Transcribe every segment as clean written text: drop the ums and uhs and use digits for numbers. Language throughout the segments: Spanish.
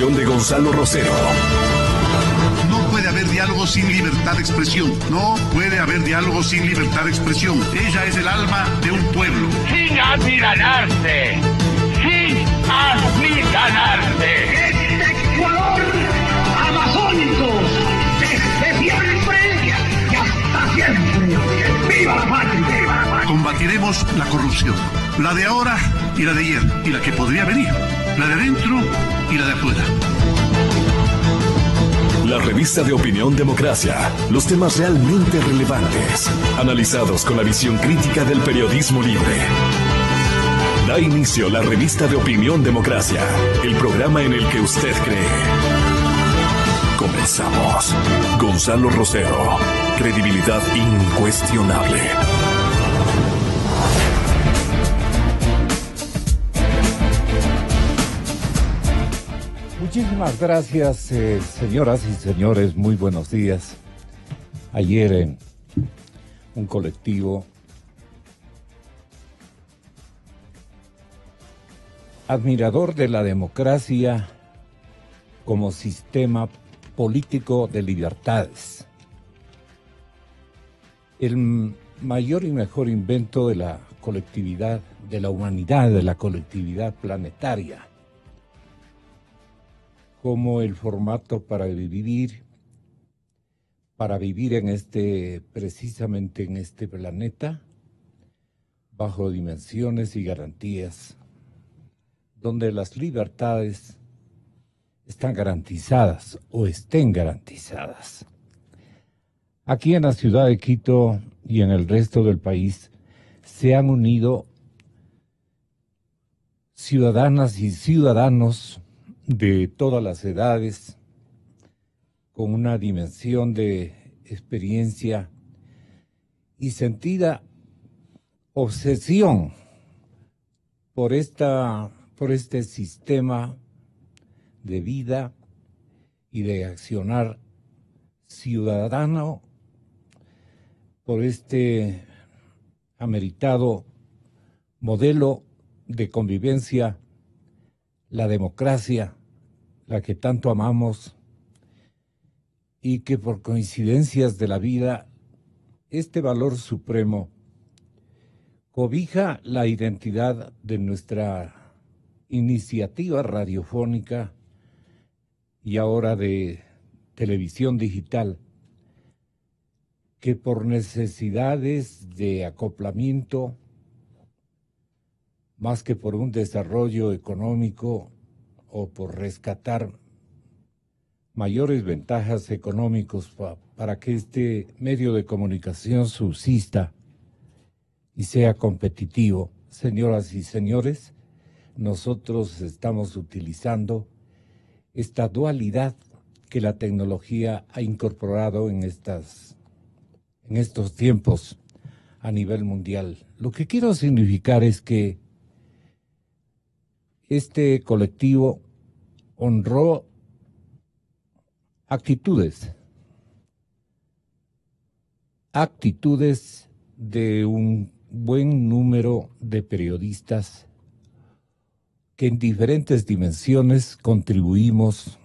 De Gonzalo Rosero. No puede haber diálogo sin libertad de expresión. No puede haber diálogo sin libertad de expresión. Ella es el alma de un pueblo. Sin amilanarse. Sin amilanarse. Este Ecuador amazónico, desde siempre y hasta siempre. ¡Viva la patria! Combatiremos la corrupción. La de ahora y la de ayer. Y la que podría venir. La de adentro y la de afuera. La revista de opinión Democracia. Los temas realmente relevantes. Analizados con la visión crítica del periodismo libre. Da inicio la revista de opinión Democracia. El programa en el que usted cree. Comenzamos. Gonzalo Rosero. Credibilidad incuestionable. Muchísimas gracias, señoras y señores, muy buenos días. Ayer un colectivo admirador de la democracia como sistema político de libertades. El mayor y mejor invento de la colectividad, de la humanidad, de la colectividad planetaria. Como el formato para vivir precisamente en este planeta, bajo dimensiones y garantías, donde las libertades están garantizadas o estén garantizadas. Aquí en la ciudad de Quito y en el resto del país se han unido ciudadanas y ciudadanos de todas las edades, con una dimensión de experiencia y sentida obsesión por este sistema de vida y de accionar ciudadano, por este ameritado modelo de convivencia, la democracia, la que tanto amamos, y que por coincidencias de la vida, este valor supremo cobija la identidad de nuestra iniciativa radiofónica y ahora de televisión digital, que por necesidades de acoplamiento, más que por un desarrollo económico o por rescatar mayores ventajas económicos para que este medio de comunicación subsista y sea competitivo. Señoras y señores, nosotros estamos utilizando esta dualidad que la tecnología ha incorporado en estos tiempos a nivel mundial. Lo que quiero significar es que este colectivo honró actitudes de un buen número de periodistas que en diferentes dimensiones contribuimos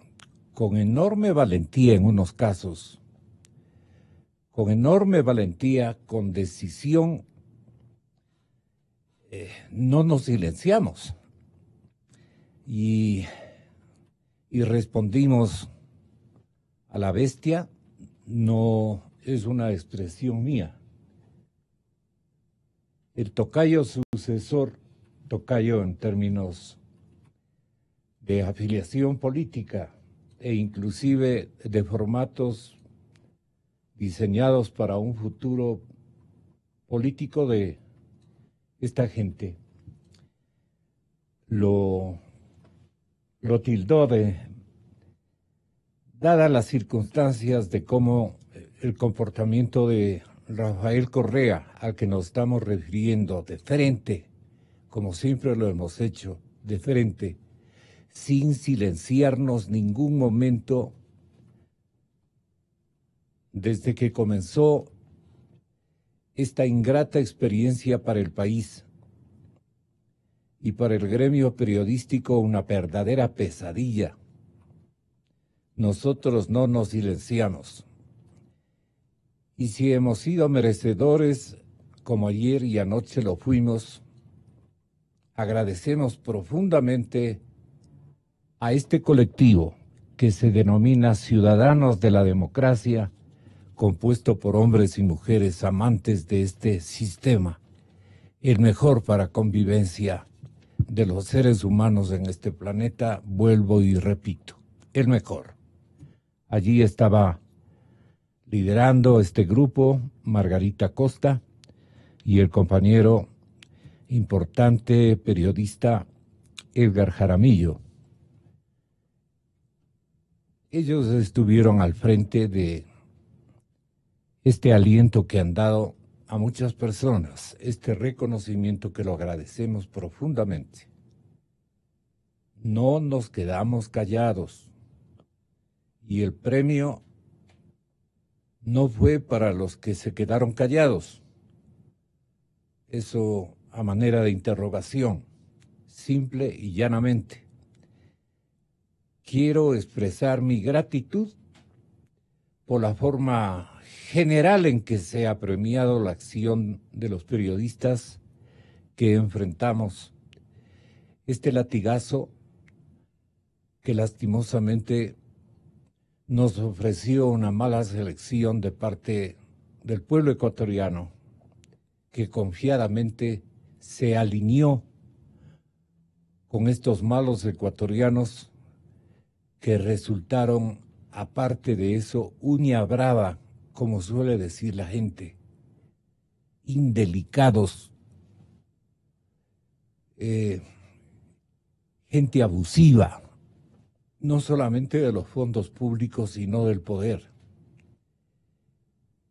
con enorme valentía en unos casos, con enorme valentía, con decisión, no nos silenciamos. Y respondimos a la bestia, no es una expresión mía. El tocayo sucesor, tocayo en términos de afiliación política e inclusive de formatos diseñados para un futuro político de esta gente, lo tildó de, dadas las circunstancias de cómo el comportamiento de Rafael Correa, al que nos estamos refiriendo de frente, como siempre lo hemos hecho, de frente, sin silenciarnos ningún momento, desde que comenzó esta ingrata experiencia para el país y para el gremio periodístico, una verdadera pesadilla, nosotros no nos silenciamos. Y si hemos sido merecedores, como ayer y anoche lo fuimos, agradecemos profundamente a este colectivo que se denomina Ciudadanos de la Democracia, compuesto por hombres y mujeres amantes de este sistema, el mejor para convivencia de los seres humanos en este planeta, vuelvo y repito, el mejor. Allí estaba liderando este grupo Margarita Costa y el compañero importante periodista Edgar Jaramillo. Ellos estuvieron al frente de este aliento que han dado a muchas personas, este reconocimiento que lo agradecemos profundamente. No nos quedamos callados y el premio no fue para los que se quedaron callados. Eso a manera de interrogación, simple y llanamente. Quiero expresar mi gratitud por la forma general en que se ha premiado la acción de los periodistas que enfrentamos este latigazo que lastimosamente nos ofreció una mala selección de parte del pueblo ecuatoriano, que confiadamente se alineó con estos malos ecuatorianos que resultaron, aparte de eso, uña brava, como suele decir la gente, indelicados, gente abusiva, no solamente de los fondos públicos, sino del poder.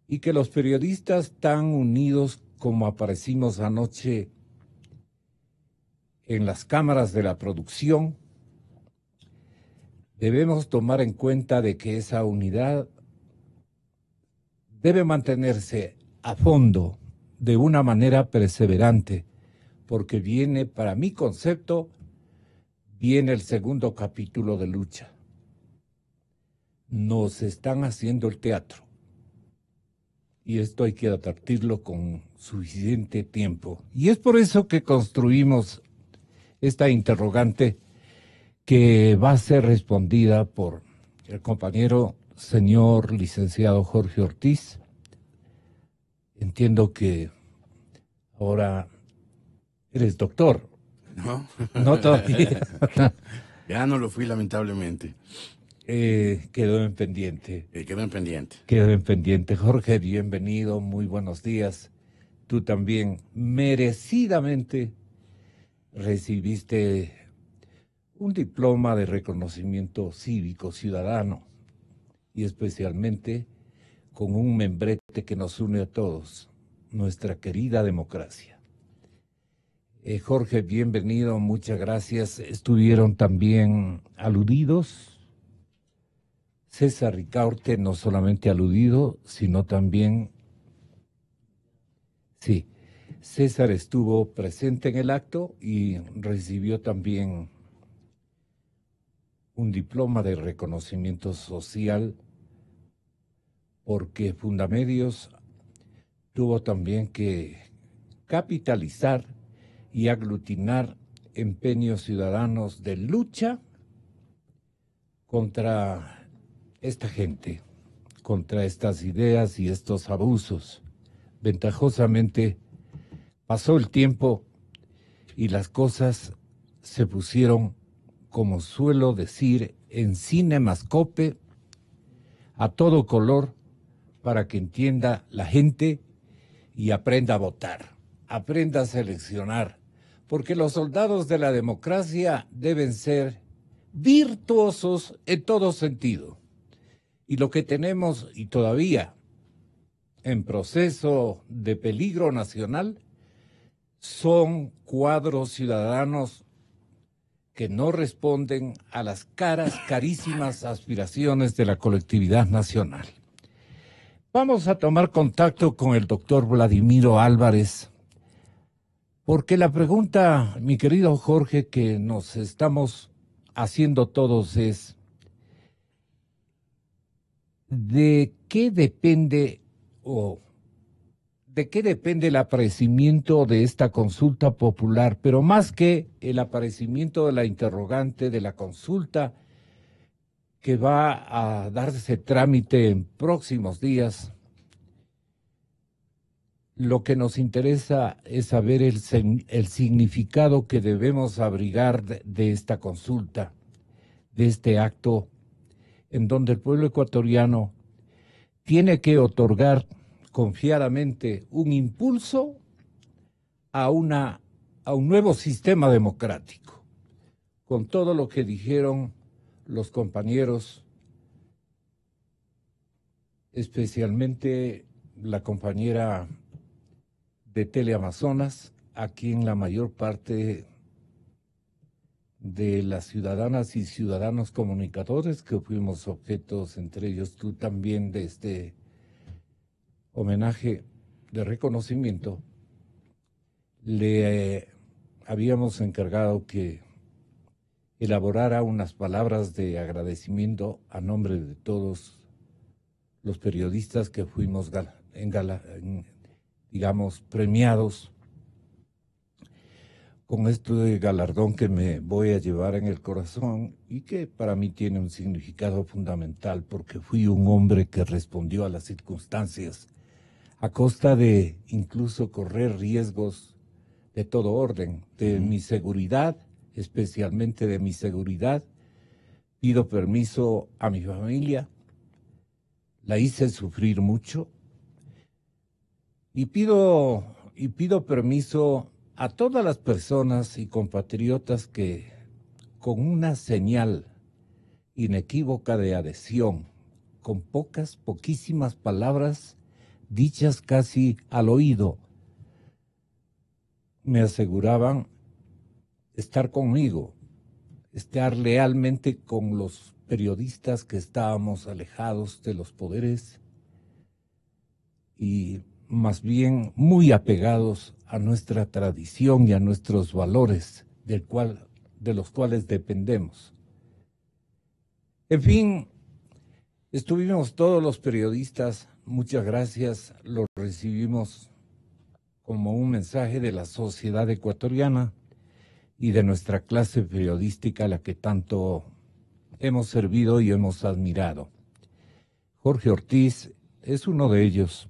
Y que los periodistas tan unidos como aparecimos anoche en las cámaras de la producción, debemos tomar en cuenta de que esa unidad debe mantenerse a fondo de una manera perseverante, porque viene, para mi concepto, viene el segundo capítulo de lucha. Nos están haciendo el teatro. Y esto hay que advertirlo con suficiente tiempo. Y es por eso que construimos esta interrogante que va a ser respondida por el compañero señor licenciado Jorge Ortiz. Entiendo que ahora eres doctor. No todavía. Ya no lo fui, lamentablemente. Quedó en pendiente. Quedó en pendiente. Quedó en pendiente. Jorge, bienvenido, muy buenos días. Tú también merecidamente recibiste un diploma de reconocimiento cívico ciudadano y especialmente con un membrete que nos une a todos, nuestra querida democracia. Jorge, bienvenido, muchas gracias. Estuvieron también aludidos. César Ricaurte no solamente aludido, sino también, sí, César estuvo presente en el acto y recibió también un diploma de reconocimiento social porque Fundamedios tuvo también que capitalizar y aglutinar empeños ciudadanos de lucha contra esta gente, contra estas ideas y estos abusos. Ventajosamente pasó el tiempo y las cosas se pusieron, como suelo decir, en cinemascope, a todo color, para que entienda la gente y aprenda a votar, aprenda a seleccionar, porque los soldados de la democracia deben ser virtuosos en todo sentido. Y lo que tenemos, y todavía en proceso de peligro nacional, son cuadros ciudadanos que no responden a las carísimas aspiraciones de la colectividad nacional. Vamos a tomar contacto con el doctor Vladimiro Álvarez, porque la pregunta, mi querido Jorge, que nos estamos haciendo todos es, ¿de qué depende o de qué depende el aparecimiento de esta consulta popular? Pero más que el aparecimiento de la interrogante de la consulta que va a darse trámite en próximos días, lo que nos interesa es saber el significado que debemos abrigar de esta consulta, de este acto, en donde el pueblo ecuatoriano tiene que otorgar confiadamente un impulso a un nuevo sistema democrático, con todo lo que dijeron los compañeros, especialmente la compañera de Teleamazonas, a quien la mayor parte de las ciudadanas y ciudadanos comunicadores que fuimos objetos, entre ellos tú también, de este homenaje de reconocimiento, le habíamos encargado que elaborara unas palabras de agradecimiento a nombre de todos los periodistas que fuimos digamos, premiados con este galardón que me voy a llevar en el corazón y que para mí tiene un significado fundamental, porque fui un hombre que respondió a las circunstancias a costa de incluso correr riesgos de todo orden, de mi seguridad, especialmente de mi seguridad. Pido permiso a mi familia, la hice sufrir mucho, y pido permiso a todas las personas y compatriotas que, con una señal inequívoca de adhesión, con poquísimas palabras dichas casi al oído, me aseguraban estar conmigo, estar lealmente con los periodistas que estábamos alejados de los poderes y más bien muy apegados a nuestra tradición y a nuestros valores de los cuales dependemos. En fin, estuvimos todos los periodistas, muchas gracias, lo recibimos como un mensaje de la sociedad ecuatoriana y de nuestra clase periodística a la que tanto hemos servido y hemos admirado. Jorge Ortiz es uno de ellos.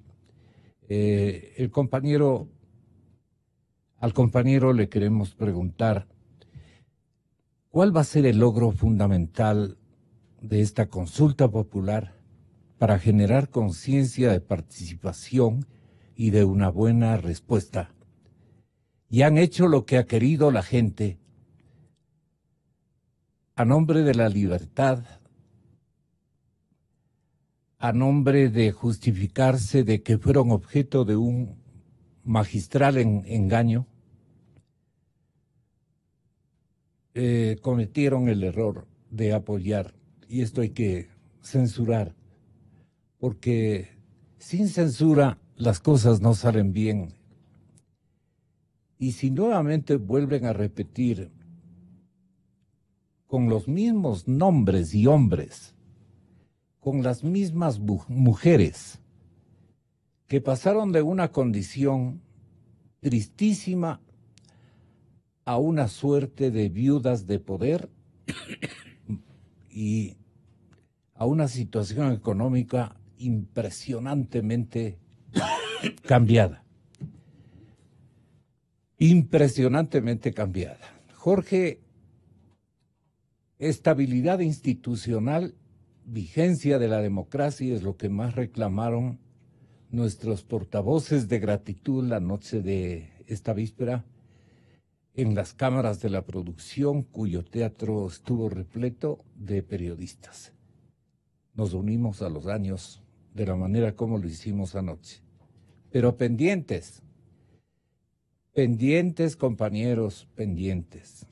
Al compañero le queremos preguntar, ¿cuál va a ser el logro fundamental de esta consulta popular para generar conciencia de participación y de una buena respuesta? Y han hecho lo que ha querido la gente a nombre de la libertad, a nombre de justificarse de que fueron objeto de un magistral engaño. Cometieron el error de apoyar, y esto hay que censurar, porque sin censura las cosas no salen bien. Y si nuevamente vuelven a repetir con los mismos nombres y hombres, con las mismas mujeres, que pasaron de una condición tristísima a una suerte de viudas de poder y a una situación económica impresionantemente cambiada. Impresionantemente cambiada. Jorge, estabilidad institucional, vigencia de la democracia es lo que más reclamaron nuestros portavoces de gratitud la noche de esta víspera en las cámaras de la producción, cuyo teatro estuvo repleto de periodistas. Nos unimos a los años de la manera como lo hicimos anoche. Pero pendientes, compañeros, pendientes.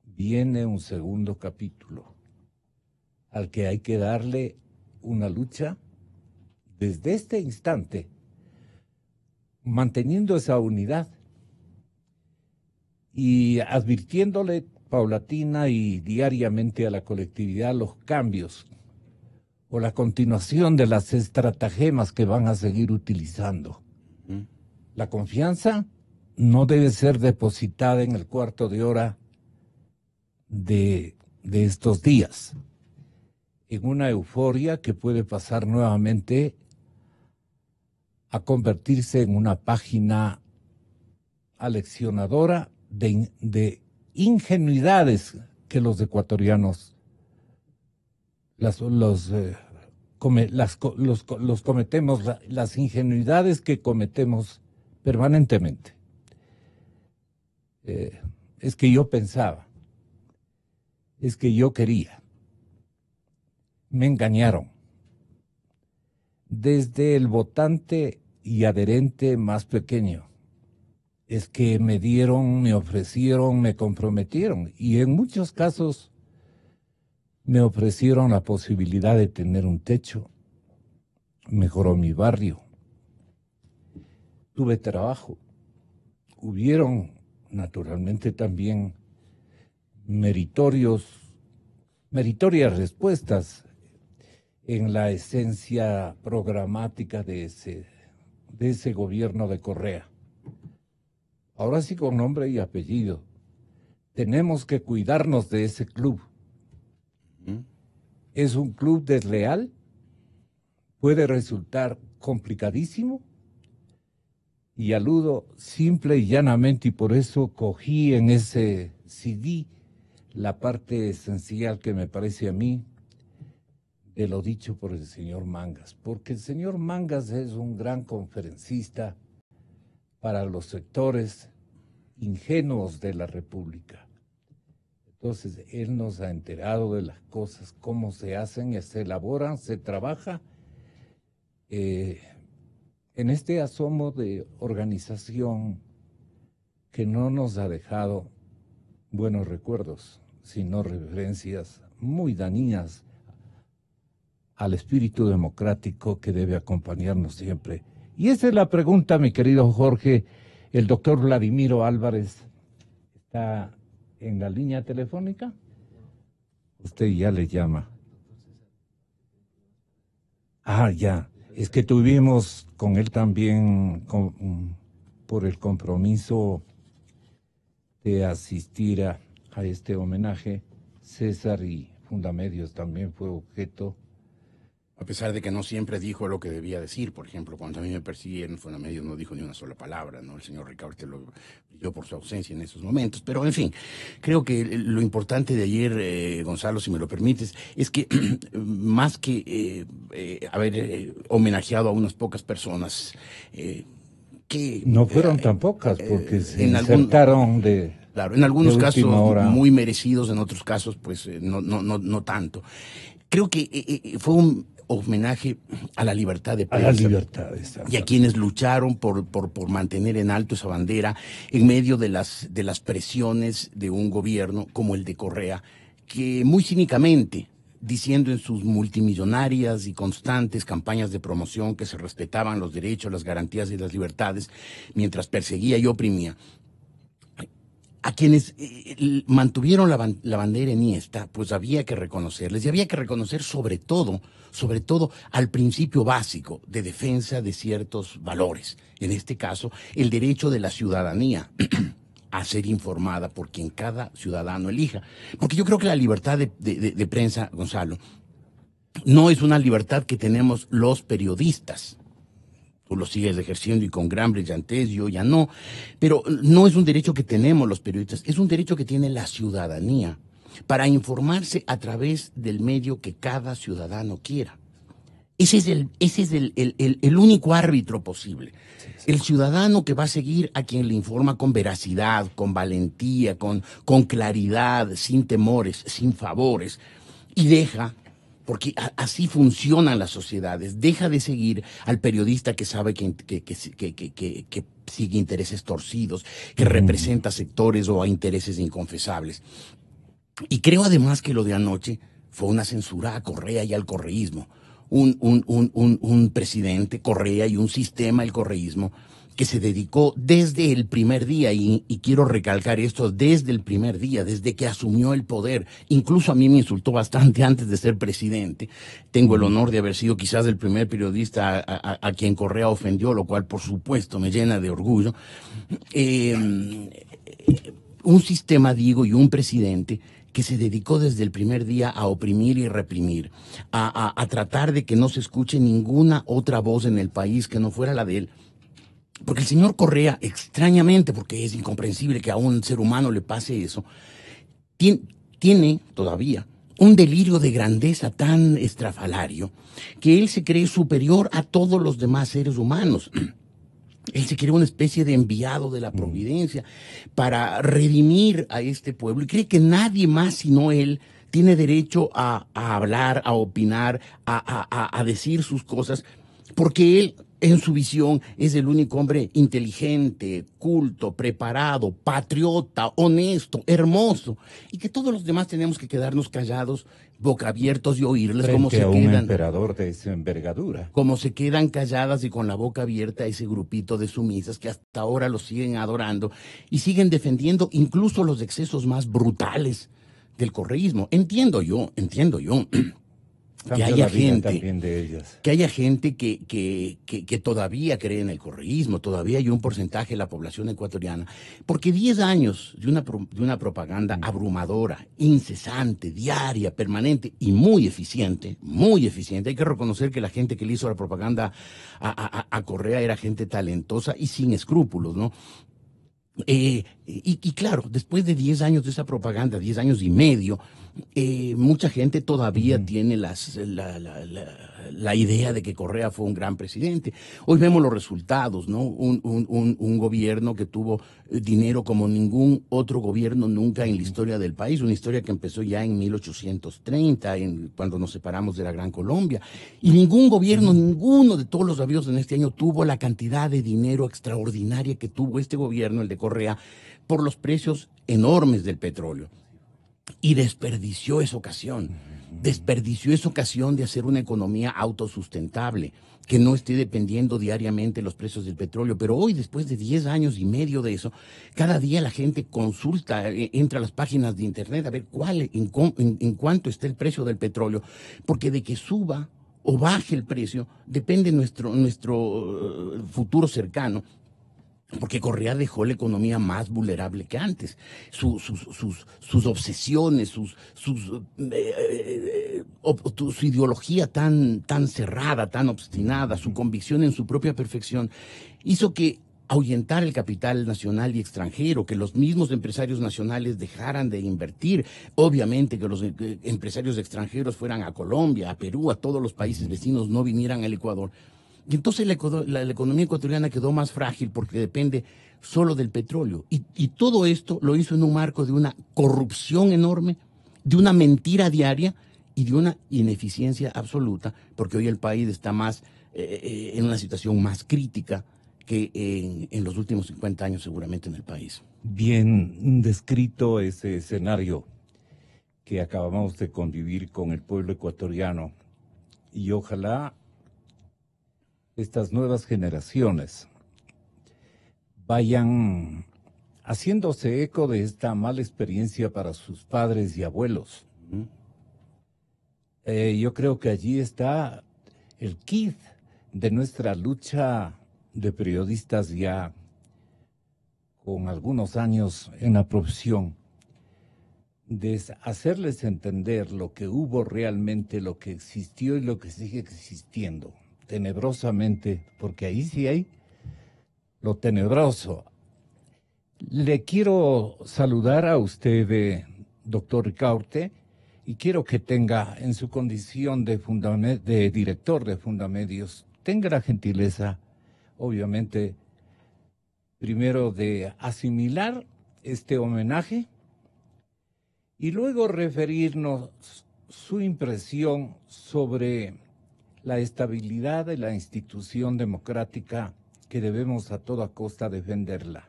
Viene un segundo capítulo al que hay que darle una lucha desde este instante, manteniendo esa unidad y advirtiéndole paulatina y diariamente a la colectividad los cambios o la continuación de las estratagemas que van a seguir utilizando. La confianza no debe ser depositada en el cuarto de hora de estos días, en una euforia que puede pasar nuevamente a convertirse en una página aleccionadora de ingenuidades que los ecuatorianos cometemos, las ingenuidades que cometemos permanentemente. Es que yo pensaba, es que yo quería, me engañaron. Desde el votante y adherente más pequeño, es que me dieron, me ofrecieron, me comprometieron, y en muchos casos me ofrecieron la posibilidad de tener un techo, mejoró mi barrio, tuve trabajo, hubieron naturalmente también meritorias respuestas en la esencia programática de ese gobierno de Correa. Ahora sí, con nombre y apellido, tenemos que cuidarnos de ese club. Es un club desleal, puede resultar complicadísimo, y aludo simple y llanamente, y por eso cogí en ese CD la parte esencial que me parece a mí de lo dicho por el señor Mangas, porque el señor Mangas es un gran conferencista para los sectores ingenuos de la República. Entonces, él nos ha enterado de las cosas, cómo se hacen, se elaboran, se trabaja en este asomo de organización que no nos ha dejado buenos recuerdos, sino referencias muy dañinas al espíritu democrático que debe acompañarnos siempre. Y esa es la pregunta, mi querido Jorge. El doctor Vladimiro Álvarez está en la línea telefónica. Usted ya le llama. Ah, ya. Es que tuvimos con él también, por el compromiso de asistir a este homenaje, César, y Fundamedios también fue objeto. A pesar de que no siempre dijo lo que debía decir. Por ejemplo, cuando a mí me persiguieron, Fundamedios no dijo ni una sola palabra, ¿no? El señor Ricaurte lo brilló por su ausencia en esos momentos. Pero, en fin, creo que lo importante de ayer, Gonzalo, si me lo permites, es que más que haber homenajeado a unas pocas personas, que... No fueron tan pocas, porque se insertaron de... Claro, en algunos casos hora. Muy merecidos, en otros casos, pues, no tanto. Creo que fue un homenaje a la libertad de prensa. A la libertad, y a quienes lucharon por mantener en alto esa bandera en medio de las presiones de un gobierno como el de Correa, que muy cínicamente, diciendo en sus multimillonarias y constantes campañas de promoción que se respetaban los derechos, las garantías y las libertades, mientras perseguía y oprimía, a quienes mantuvieron la bandera enhiesta, pues había que reconocerles, y había que reconocer sobre todo al principio básico de defensa de ciertos valores. En este caso, el derecho de la ciudadanía a ser informada por quien cada ciudadano elija. Porque yo creo que la libertad de prensa, Gonzalo, no es una libertad que tenemos los periodistas. Tú lo sigues ejerciendo y con gran brillantez, yo ya no. Pero no es un derecho que tenemos los periodistas, es un derecho que tiene la ciudadanía para informarse a través del medio que cada ciudadano quiera. Ese es el único árbitro posible. El ciudadano que va a seguir a quien le informa con veracidad, con valentía, con claridad, sin temores, sin favores, y deja... Porque así funcionan las sociedades. Deja de seguir al periodista que sabe que sigue intereses torcidos, que representa sectores o a intereses inconfesables. Y creo además que lo de anoche fue una censura a Correa y al correísmo. Un presidente, Correa, y un sistema, el correísmo, que se dedicó desde el primer día, y quiero recalcar esto, desde el primer día, desde que asumió el poder. Incluso a mí me insultó bastante antes de ser presidente. Tengo el honor de haber sido quizás el primer periodista a quien Correa ofendió, lo cual por supuesto me llena de orgullo. Un sistema, digo, y un presidente que se dedicó desde el primer día a oprimir y reprimir, a tratar de que no se escuche ninguna otra voz en el país que no fuera la de él. Porque el señor Correa, extrañamente, porque es incomprensible que a un ser humano le pase eso, tiene todavía un delirio de grandeza tan estrafalario que él se cree superior a todos los demás seres humanos. Él se cree una especie de enviado de la providencia para redimir a este pueblo y cree que nadie más sino él tiene derecho a hablar, a opinar, a decir sus cosas, porque él, en su visión, es el único hombre inteligente, culto, preparado, patriota, honesto, hermoso, y que todos los demás tenemos que quedarnos callados, boca abiertos y oírles frente cómo se a un quedan. emperador de esa envergadura. Como se quedan calladas y con la boca abierta ese grupito de sumisas que hasta ahora lo siguen adorando y siguen defendiendo incluso los excesos más brutales del correísmo. Entiendo yo que haya gente que todavía cree en el correísmo, todavía hay un porcentaje de la población ecuatoriana, porque 10 años de una propaganda abrumadora, incesante, diaria, permanente y muy eficiente, hay que reconocer que la gente que le hizo la propaganda a Correa era gente talentosa y sin escrúpulos, ¿no? Y claro, después de 10 años de esa propaganda, 10 años y medio, mucha gente todavía tiene la idea de que Correa fue un gran presidente. Hoy vemos los resultados, ¿no? Un gobierno que tuvo dinero como ningún otro gobierno nunca en la historia del país, una historia que empezó ya en 1830, cuando nos separamos de la Gran Colombia. Y ningún gobierno, ninguno de todos los habidos en este año tuvo la cantidad de dinero extraordinaria que tuvo este gobierno, el de Correa, por los precios enormes del petróleo. Y desperdició esa ocasión de hacer una economía autosustentable, que no esté dependiendo diariamente de los precios del petróleo. Pero hoy, después de 10 años y medio de eso, cada día la gente consulta, entra a las páginas de internet a ver en cuánto está el precio del petróleo, porque de que suba o baje el precio depende nuestro futuro cercano. Porque Correa dejó la economía más vulnerable que antes. Sus obsesiones, su ideología tan cerrada, tan obstinada, su convicción en su propia perfección, hizo que ahuyentara el capital nacional y extranjero, que los mismos empresarios nacionales dejaran de invertir. Obviamente que los empresarios extranjeros fueran a Colombia, a Perú, a todos los países vecinos, no vinieran al Ecuador. Y entonces la economía ecuatoriana quedó más frágil porque depende solo del petróleo. Y todo esto lo hizo en un marco de una corrupción enorme, de una mentira diaria y de una ineficiencia absoluta, porque hoy el país está más en una situación más crítica que en los últimos 50 años seguramente en el país. Bien descrito ese escenario que acabamos de convivir con el pueblo ecuatoriano, y ojalá estas nuevas generaciones vayan haciéndose eco de esta mala experiencia para sus padres y abuelos. Yo creo que allí está el kit de nuestra lucha de periodistas ya con algunos años en la profesión, de hacerles entender lo que hubo realmente, lo que existió y lo que sigue existiendo. Tenebrosamente, porque ahí sí hay lo tenebroso. Le quiero saludar a usted, doctor Ricaurte, y quiero que tenga en su condición de director de Fundamedios, tenga la gentileza, obviamente, primero de asimilar este homenaje y luego referirnos su impresión sobre la estabilidad de la institución democrática que debemos a toda costa defenderla.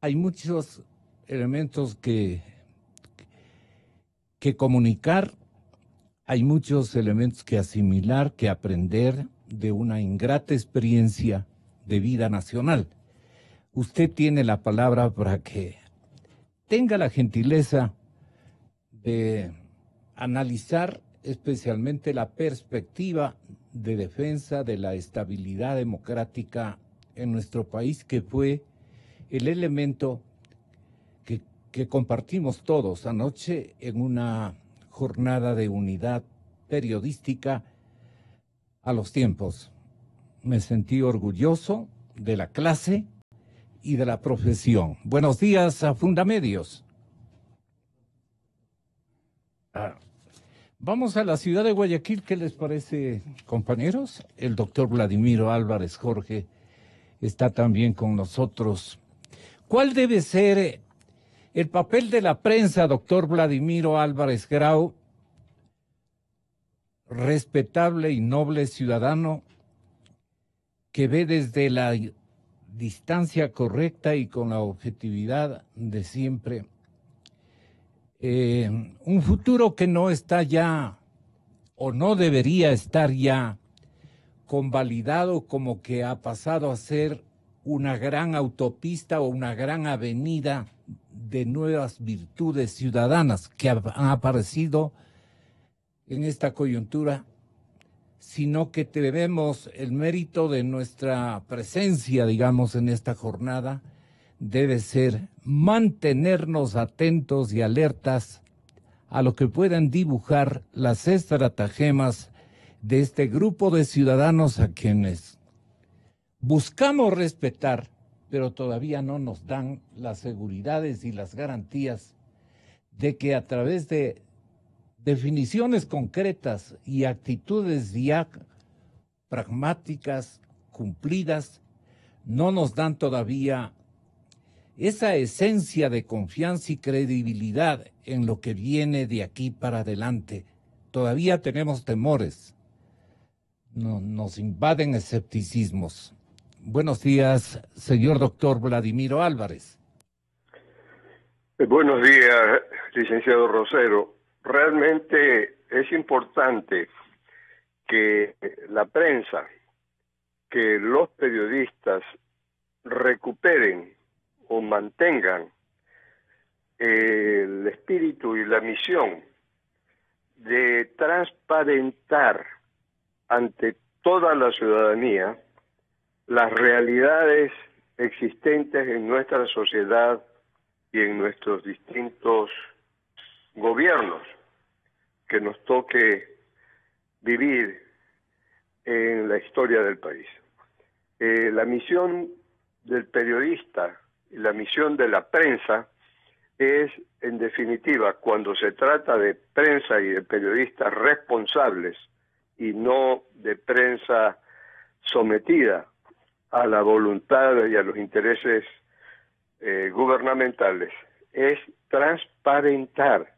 Hay muchos elementos que comunicar, hay muchos elementos que asimilar, que aprender de una ingrata experiencia de vida nacional. Usted tiene la palabra para que tenga la gentileza de analizar especialmente la perspectiva de defensa de la estabilidad democrática en nuestro país, que fue el elemento que compartimos todos anoche en una jornada de unidad periodística a los tiempos. Me sentí orgulloso de la clase y de la profesión. Buenos días a Fundamedios. Vamos a la ciudad de Guayaquil. ¿Qué les parece, compañeros? El doctor Vladimiro Álvarez Jorge está también con nosotros. ¿Cuál debe ser el papel de la prensa, doctor Vladimiro Álvarez Grau, respetable y noble ciudadano que ve desde la distancia correcta y con la objetividad de siempre un futuro que no está ya o no debería estar ya convalidado, como que ha pasado a ser una gran autopista o una gran avenida de nuevas virtudes ciudadanas que han aparecido en esta coyuntura, sino que tenemos el mérito de nuestra presencia, digamos, en esta jornada, debe ser mantenernos atentos y alertas a lo que puedan dibujar las estratagemas de este grupo de ciudadanos a quienes buscamos respetar, pero todavía no nos dan las seguridades y las garantías de que a través de definiciones concretas y actitudes ya pragmáticas, cumplidas, no nos dan todavía esa esencia de confianza y credibilidad en lo que viene de aquí para adelante. Todavía tenemos temores, nos invaden escepticismos. Buenos días, señor doctor Vladimiro Álvarez. Buenos días, licenciado Rosero. Realmente es importante que la prensa, que los periodistas recuperen o mantengan el espíritu y la misión de transparentar ante toda la ciudadanía las realidades existentes en nuestra sociedad y en nuestros distintos gobiernos que nos toque vivir en la historia del país. La misión del periodista y la misión de la prensa es, en definitiva, cuando se trata de prensa y de periodistas responsables y no de prensa sometida a la voluntad y a los intereses gubernamentales, es transparentar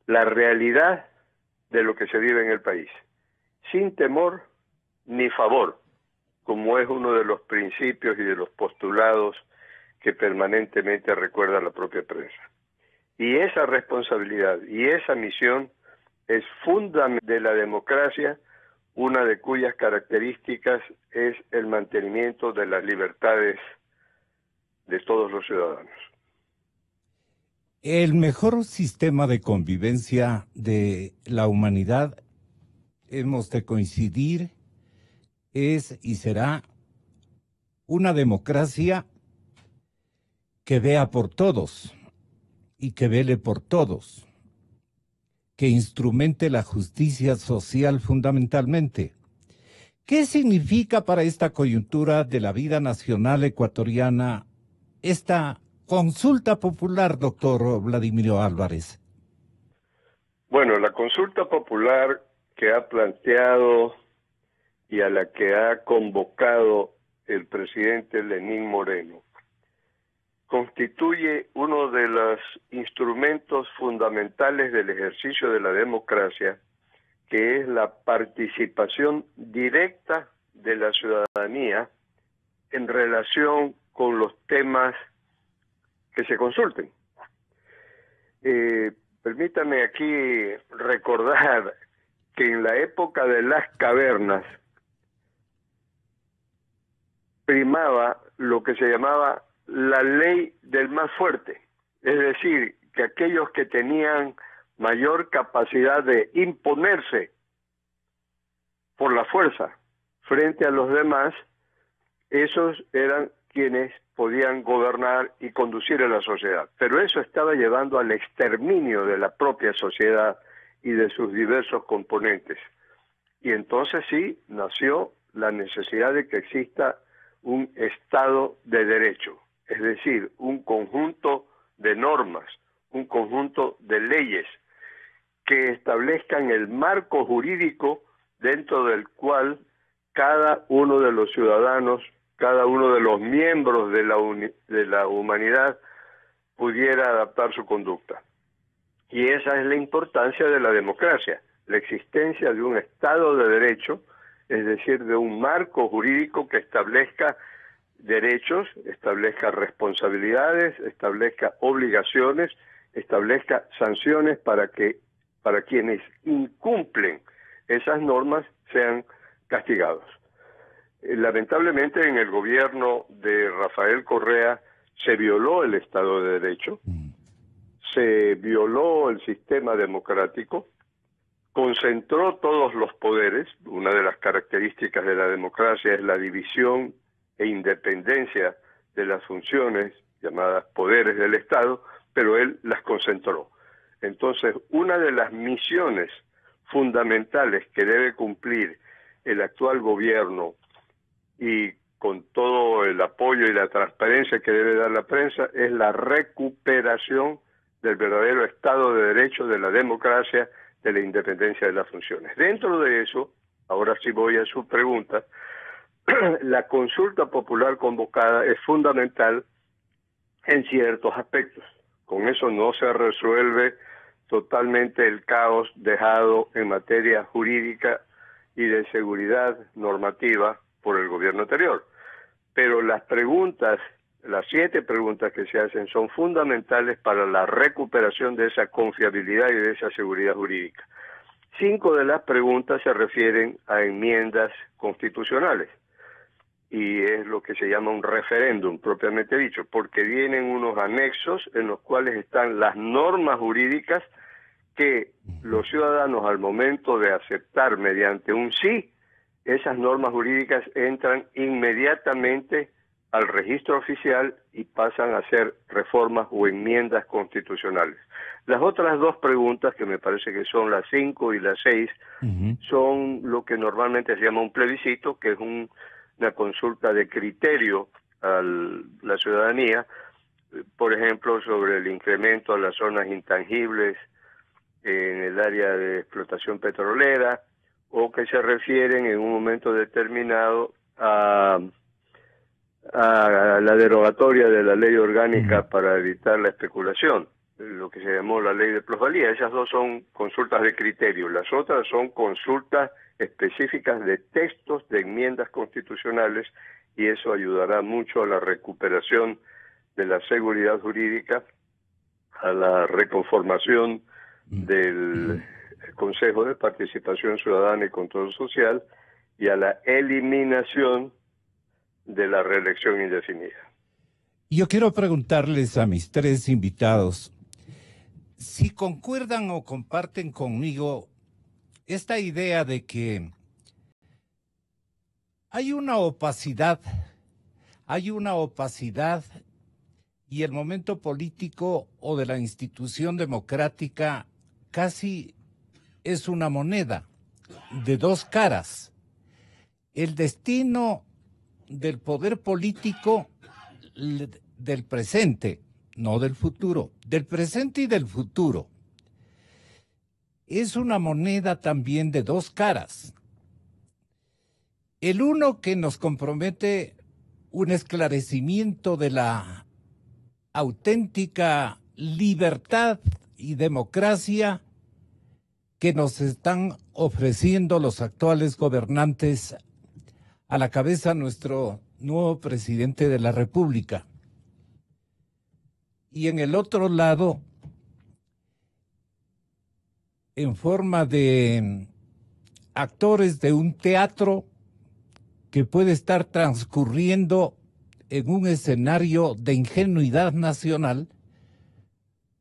la realidad de lo que se vive en el país, sin temor ni favor, como es uno de los principios y de los postulados que permanentemente recuerda la propia prensa. Y esa responsabilidad y esa misión es fundamental de la democracia, una de cuyas características es el mantenimiento de las libertades de todos los ciudadanos. El mejor sistema de convivencia de la humanidad, hemos de coincidir, es y será una democracia que vea por todos y que vele por todos, que instrumente la justicia social fundamentalmente. ¿Qué significa para esta coyuntura de la vida nacional ecuatoriana esta consulta popular, doctor Vladimiro Álvarez? Bueno, la consulta popular que ha planteado y a la que ha convocado el presidente Lenín Moreno constituye uno de los instrumentos fundamentales del ejercicio de la democracia, que es la participación directa de la ciudadanía en relación con los temas que se consulten. Permítame aquí recordar que en la época de las cavernas, primaba lo que se llamaba la ley del más fuerte, es decir, que aquellos que tenían mayor capacidad de imponerse por la fuerza frente a los demás, esos eran quienes podían gobernar y conducir a la sociedad. Pero eso estaba llevando al exterminio de la propia sociedad y de sus diversos componentes. Y entonces sí nació la necesidad de que exista un Estado de Derecho, es decir, un conjunto de normas, un conjunto de leyes que establezcan el marco jurídico dentro del cual cada uno de los ciudadanos, cada uno de los miembros de la humanidad pudiera adaptar su conducta. Y esa es la importancia de la democracia, la existencia de un Estado de Derecho, es decir, de un marco jurídico que establezca derechos, establezca responsabilidades, establezca obligaciones, establezca sanciones para quienes incumplen esas normas sean castigados. Lamentablemente en el gobierno de Rafael Correa se violó el Estado de Derecho, se violó el sistema democrático, concentró todos los poderes. Una de las características de la democracia es la división e independencia de las funciones llamadas poderes del Estado, pero él las concentró. Entonces, una de las misiones fundamentales que debe cumplir el actual gobierno, y con todo el apoyo y la transparencia que debe dar la prensa, es la recuperación del verdadero Estado de Derecho, de la democracia, de la independencia de las funciones. Dentro de eso, ahora sí voy a su pregunta, la consulta popular convocada es fundamental en ciertos aspectos. Con eso no se resuelve totalmente el caos dejado en materia jurídica y de seguridad normativa por el gobierno anterior. Pero las preguntas, las 7 preguntas que se hacen son fundamentales para la recuperación de esa confiabilidad y de esa seguridad jurídica. 5 de las preguntas se refieren a enmiendas constitucionales y es lo que se llama un referéndum propiamente dicho, porque vienen unos anexos en los cuales están las normas jurídicas que los ciudadanos al momento de aceptar mediante un sí, esas normas jurídicas entran inmediatamente al registro oficial y pasan a ser reformas o enmiendas constitucionales. Las otras 2 preguntas, que me parece que son las 5 y las 6, son lo que normalmente se llama un plebiscito, que es una consulta de criterio a la ciudadanía, por ejemplo, sobre el incremento a las zonas intangibles en el área de explotación petrolera, o que se refieren en un momento determinado a la derogatoria de la ley orgánica para evitar la especulación, lo que se llamó la ley de plusvalía. Esas 2 son consultas de criterio. Las otras son consultas específicas de textos de enmiendas constitucionales, y eso ayudará mucho a la recuperación de la seguridad jurídica, a la reconformación del Consejo de Participación Ciudadana y Control Social y a la eliminación de la reelección indefinida. Yo quiero preguntarles a mis 3 invitados si concuerdan o comparten conmigo esta idea de que hay una opacidad y el momento político o de la institución democrática casi es una moneda de 2 caras. El destino del poder político del presente, no del futuro, del presente y del futuro, es una moneda también de 2 caras. El uno que nos compromete un esclarecimiento de la auténtica libertad y democracia que nos están ofreciendo los actuales gobernantes, a la cabeza nuestro nuevo presidente de la República. Y en el otro lado, en forma de actores de un teatro que puede estar transcurriendo en un escenario de ingenuidad nacional.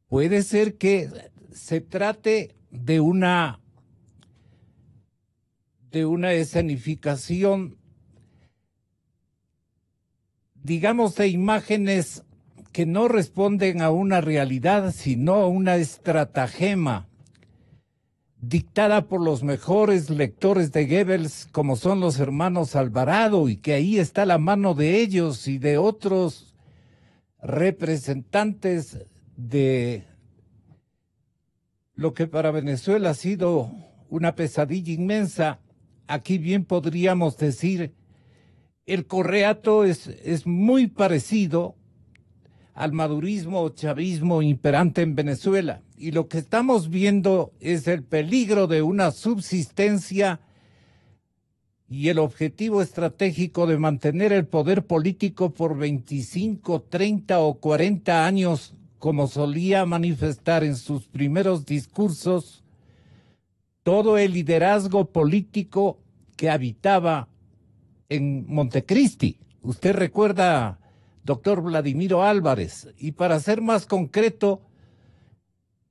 Puede ser que se trate de una escenificación, digamos, de imágenes que no responden a una realidad, sino a una estratagema dictada por los mejores lectores de Goebbels, como son los hermanos Alvarado, y que ahí está la mano de ellos y de otros representantes de lo que para Venezuela ha sido una pesadilla inmensa. Aquí bien podríamos decir, el correato es muy parecido al madurismo o chavismo imperante en Venezuela. Y lo que estamos viendo es el peligro de una subsistencia y el objetivo estratégico de mantener el poder político por 25, 30 o 40 años, como solía manifestar en sus primeros discursos todo el liderazgo político que habitaba en Montecristi. Usted recuerda, doctor Vladimiro Álvarez, y para ser más concreto,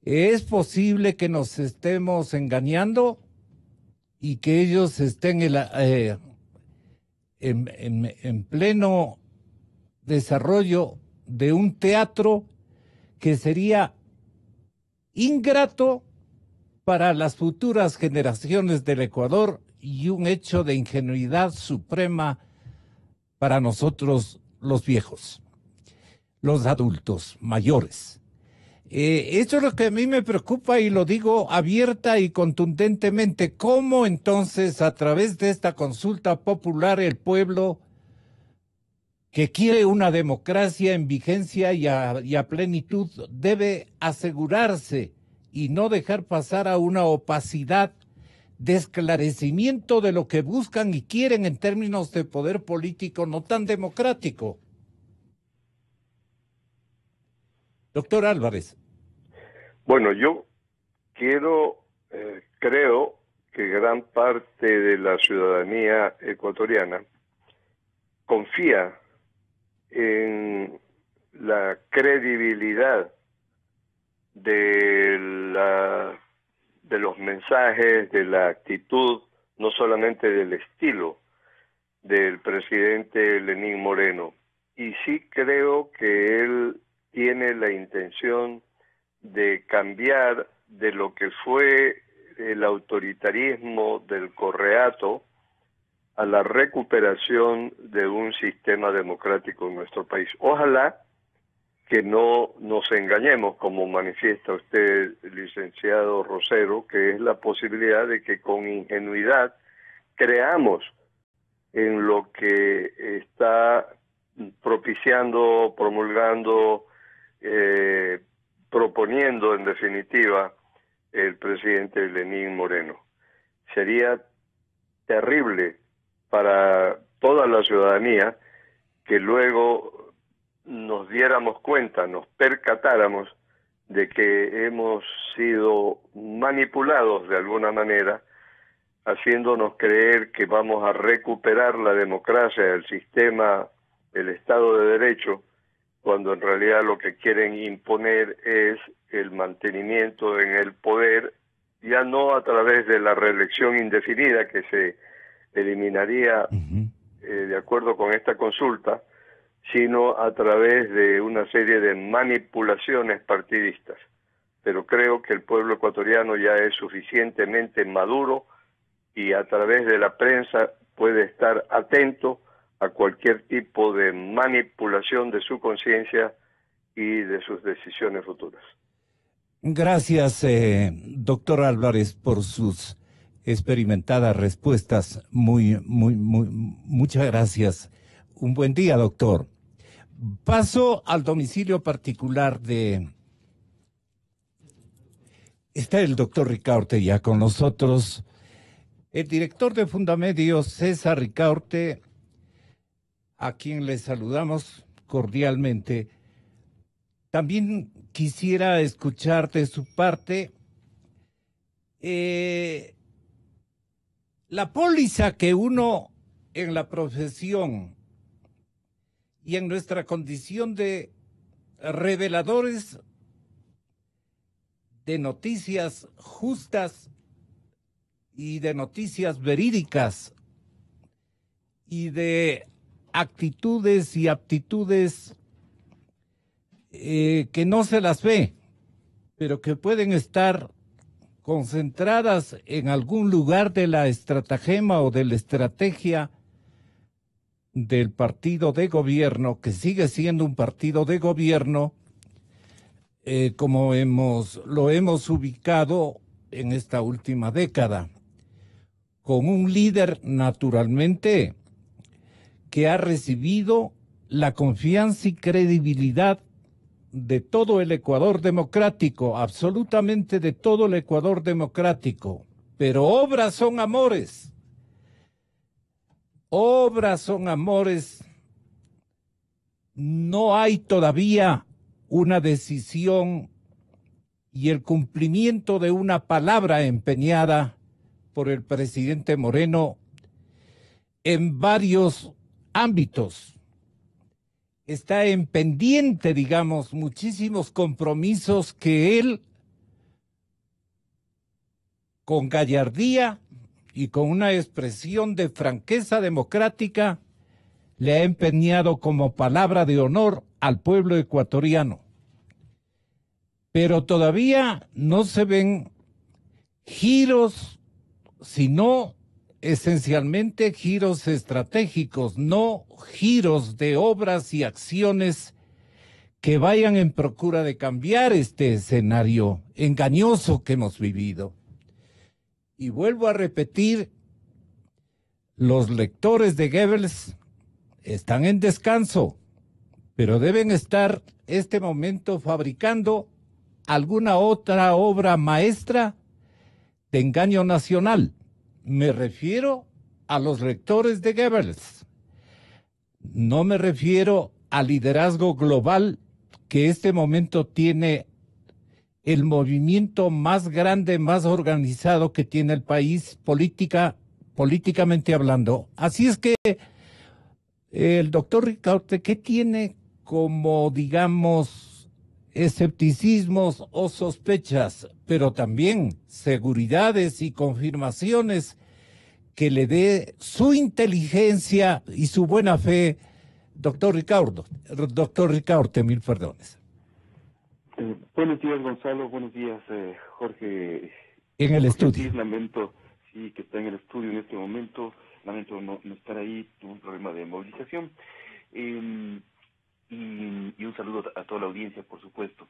¿es posible que nos estemos engañando y que ellos estén en pleno desarrollo de un teatro que sería ingrato para las futuras generaciones del Ecuador y un hecho de ingenuidad suprema para nosotros los viejos, los adultos mayores? Eso es lo que a mí me preocupa y lo digo abierta y contundentemente. ¿Cómo entonces, a través de esta consulta popular, el pueblo que quiere una democracia en vigencia y a plenitud debe asegurarse y no dejar pasar a una opacidad de esclarecimiento de lo que buscan y quieren en términos de poder político no tan democrático? Doctor Álvarez. Bueno, yo creo que gran parte de la ciudadanía ecuatoriana confía en la credibilidad de los mensajes, de la actitud, no solamente del estilo del presidente Lenín Moreno. Y sí creo que él tiene la intención de cambiar de lo que fue el autoritarismo del correato a la recuperación de un sistema democrático en nuestro país. Ojalá que no nos engañemos, como manifiesta usted, licenciado Rosero, que es la posibilidad de que con ingenuidad creamos en lo que está propiciando, promulgando, proponiendo en definitiva el presidente Lenín Moreno. Sería terrible para toda la ciudadanía que luego nos diéramos cuenta, nos percatáramos de que hemos sido manipulados de alguna manera, haciéndonos creer que vamos a recuperar la democracia, el sistema, el Estado de Derecho, cuando en realidad lo que quieren imponer es el mantenimiento en el poder, ya no a través de la reelección indefinida que se eliminaría de acuerdo con esta consulta, sino a través de una serie de manipulaciones partidistas. Pero creo que el pueblo ecuatoriano ya es suficientemente maduro y a través de la prensa puede estar atento a cualquier tipo de manipulación de su conciencia y de sus decisiones futuras. Gracias, doctor Álvarez, por sus experimentadas respuestas. Muchas gracias. Un buen día, doctor. Paso al domicilio particular de... Está el doctor Ricaurte ya con nosotros. El director de Fundamedios, César Ricaurte, a quien le saludamos cordialmente. También quisiera escuchar de su parte la póliza que uno en la profesión y en nuestra condición de reveladores de noticias justas y de noticias verídicas y de actitudes y aptitudes que no se las ve, pero que pueden estar concentradas en algún lugar de la estratagema o de la estrategia del partido de gobierno, que sigue siendo un partido de gobierno, como lo hemos ubicado en esta última década, con un líder naturalmente que ha recibido la confianza y credibilidad de todo el Ecuador democrático, absolutamente de todo el Ecuador democrático, pero obras son amores. Obras son amores. No hay todavía una decisión y el cumplimiento de una palabra empeñada por el presidente Moreno en varios ámbitos. Está en pendiente, digamos, muchísimos compromisos que él, con gallardía y con una expresión de franqueza democrática, le ha empeñado como palabra de honor al pueblo ecuatoriano. Pero todavía no se ven giros, sino esencialmente giros estratégicos, no giros de obras y acciones que vayan en procura de cambiar este escenario engañoso que hemos vivido. Y vuelvo a repetir, los lectores de Goebbels están en descanso, pero deben estar este momento fabricando alguna otra obra maestra de engaño nacional. Me refiero a los lectores de Goebbels. No me refiero al liderazgo global que este momento tiene el movimiento más grande, más organizado que tiene el país, políticamente hablando. Así es que el doctor Ricaurte, ¿qué tiene como, digamos, escepticismos o sospechas, pero también seguridades y confirmaciones que le dé su inteligencia y su buena fe, doctor Ricaurte, mil perdones? Buenos días, Gonzalo. Buenos días, Jorge. En el estudio. Sí, lamento que está en el estudio en este momento. Lamento no estar ahí. Tuve un problema de movilización. Y un saludo a toda la audiencia, por supuesto.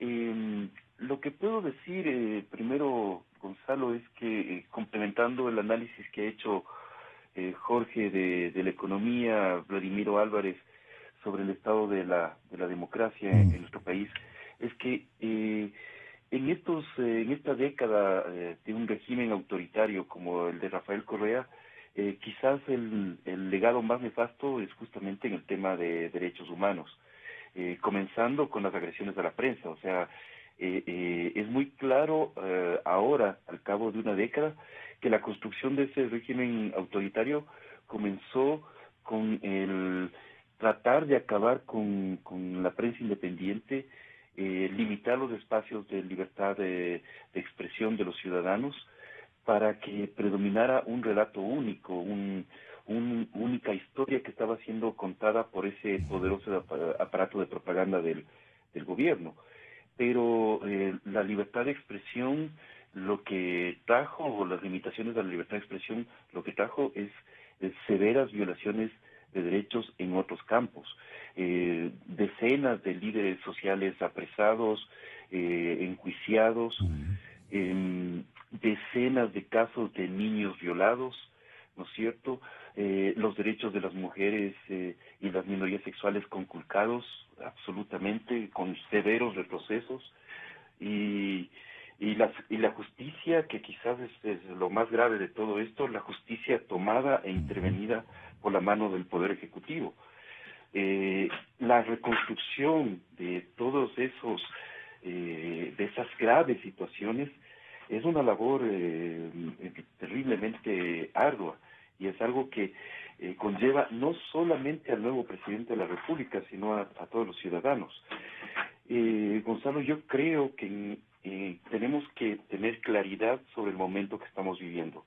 Lo que puedo decir primero, Gonzalo, es que complementando el análisis que ha hecho Jorge de la economía, Vladimiro Álvarez, sobre el estado de la democracia en nuestro país, es que en esta década de un régimen autoritario como el de Rafael Correa, quizás el legado más nefasto es justamente en el tema de derechos humanos, comenzando con las agresiones a la prensa. O sea, es muy claro ahora, al cabo de una década, que la construcción de ese régimen autoritario comenzó con el tratar de acabar con la prensa independiente, limitar los espacios de libertad de expresión de los ciudadanos para que predominara un relato único, una única historia que estaba siendo contada por ese poderoso aparato de propaganda del gobierno. Pero la libertad de expresión, lo que trajo, o las limitaciones de la libertad de expresión, lo que trajo es severas violaciones de derechos en otros campos. Decenas de líderes sociales apresados, enjuiciados, decenas de casos de niños violados, ¿no es cierto? Los derechos de las mujeres y las minorías sexuales conculcados absolutamente, con severos retrocesos, y la justicia, que quizás es lo más grave de todo esto, la justicia tomada e intervenida por la mano del Poder Ejecutivo. La reconstrucción de todos esos, de esas graves situaciones, es una labor terriblemente ardua, y es algo que conlleva no solamente al nuevo presidente de la República, sino a todos los ciudadanos. Gonzalo, yo creo que tenemos que tener claridad sobre el momento que estamos viviendo.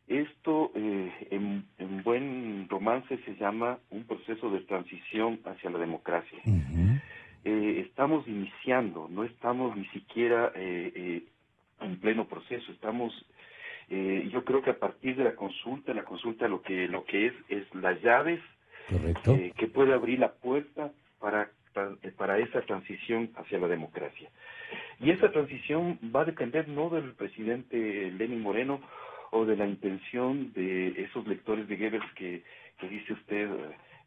Esto, en buen romance, se llama un proceso de transición hacia la democracia. Uh-huh. Estamos iniciando, no estamos ni siquiera en pleno proceso. Estamos, yo creo que a partir de la consulta lo que es las llaves que puede abrir la puerta para esa transición hacia la democracia. Y esa transición va a depender no del presidente Lenín Moreno o de la intención de esos lectores de Goebbels que dice usted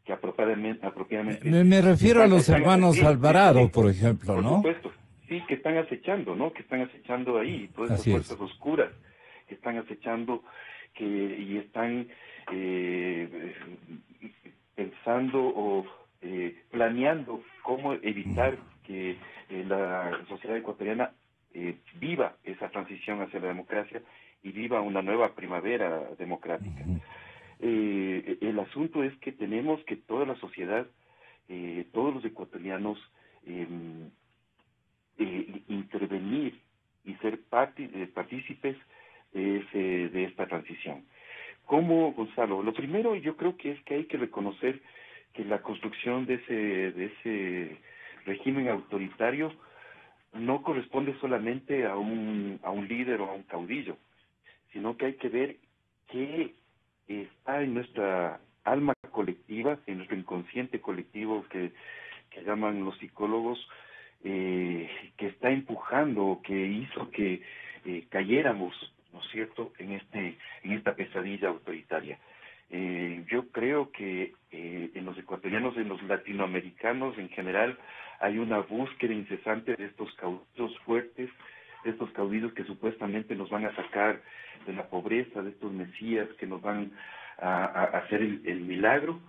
que apropiadamente... Me refiero a los hermanos Alvarado, por ejemplo, ¿no? Por supuesto, sí, que están acechando, ¿no? Que están acechando ahí, todas esas fuerzas oscuras que están acechando y están pensando o planeando cómo evitar que la sociedad ecuatoriana viva esa transición hacia la democracia y viva una nueva primavera democrática. El asunto es que tenemos que toda la sociedad, todos los ecuatorianos, intervenir y ser partícipes de esta transición. ¿Cómo, Gonzalo? Lo primero yo creo que es que hay que reconocer que la construcción de ese régimen autoritario no corresponde solamente a un líder o a un caudillo, sino que hay que ver qué está en nuestra alma colectiva, en nuestro inconsciente colectivo que llaman los psicólogos, que está empujando, que hizo que cayéramos, ¿no es cierto?, en esta pesadilla autoritaria. Yo creo que en los ecuatorianos, en los latinoamericanos en general, hay una búsqueda incesante de estos caudillos fuertes, de estos caudillos que supuestamente nos van a sacar de la pobreza, de estos mesías que nos van a hacer el milagro,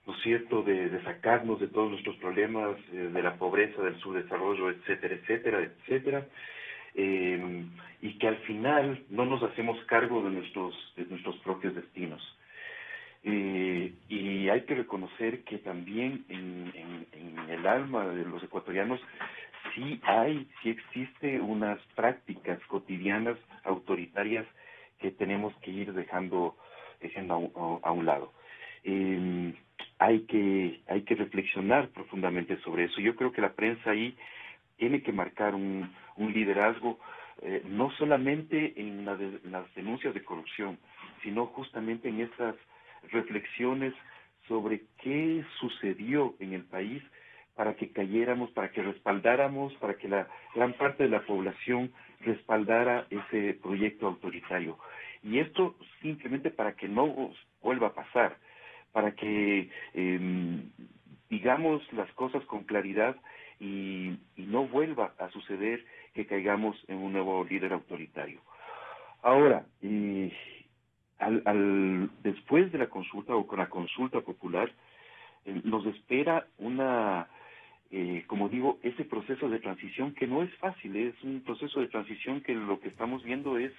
¿no es cierto?, de sacarnos de todos nuestros problemas, de la pobreza, del subdesarrollo, etcétera, etcétera, etcétera. Y que al final no nos hacemos cargo de nuestros propios destinos. Y hay que reconocer que también en el alma de los ecuatorianos sí existe unas prácticas cotidianas autoritarias que tenemos que ir dejando a un lado. Hay que reflexionar profundamente sobre eso. Yo creo que la prensa ahí tiene que marcar un liderazgo, no solamente en las denuncias de corrupción, sino justamente en estas reflexiones sobre qué sucedió en el país para que cayéramos, para que respaldáramos, para que la gran parte de la población respaldara ese proyecto autoritario. Y esto simplemente para que no vuelva a pasar, para que digamos las cosas con claridad y no vuelva a suceder que caigamos en un nuevo líder autoritario. Ahora, después de la consulta o con la consulta popular, nos espera como digo, ese proceso de transición que no es fácil, es un proceso de transición que lo que estamos viendo es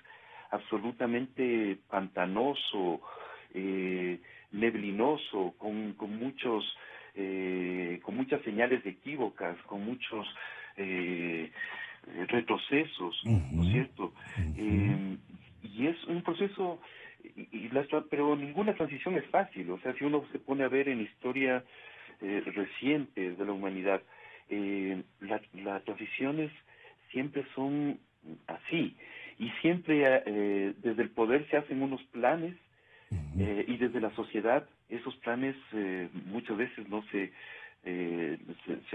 absolutamente pantanoso, neblinoso, con muchas señales equívocas, con muchos retrocesos, ¿no es cierto? Y es un proceso, pero ninguna transición es fácil. O sea, si uno se pone a ver en historia reciente de la humanidad, las transiciones siempre son así, y siempre desde el poder se hacen unos planes, y desde la sociedad esos planes muchas veces no se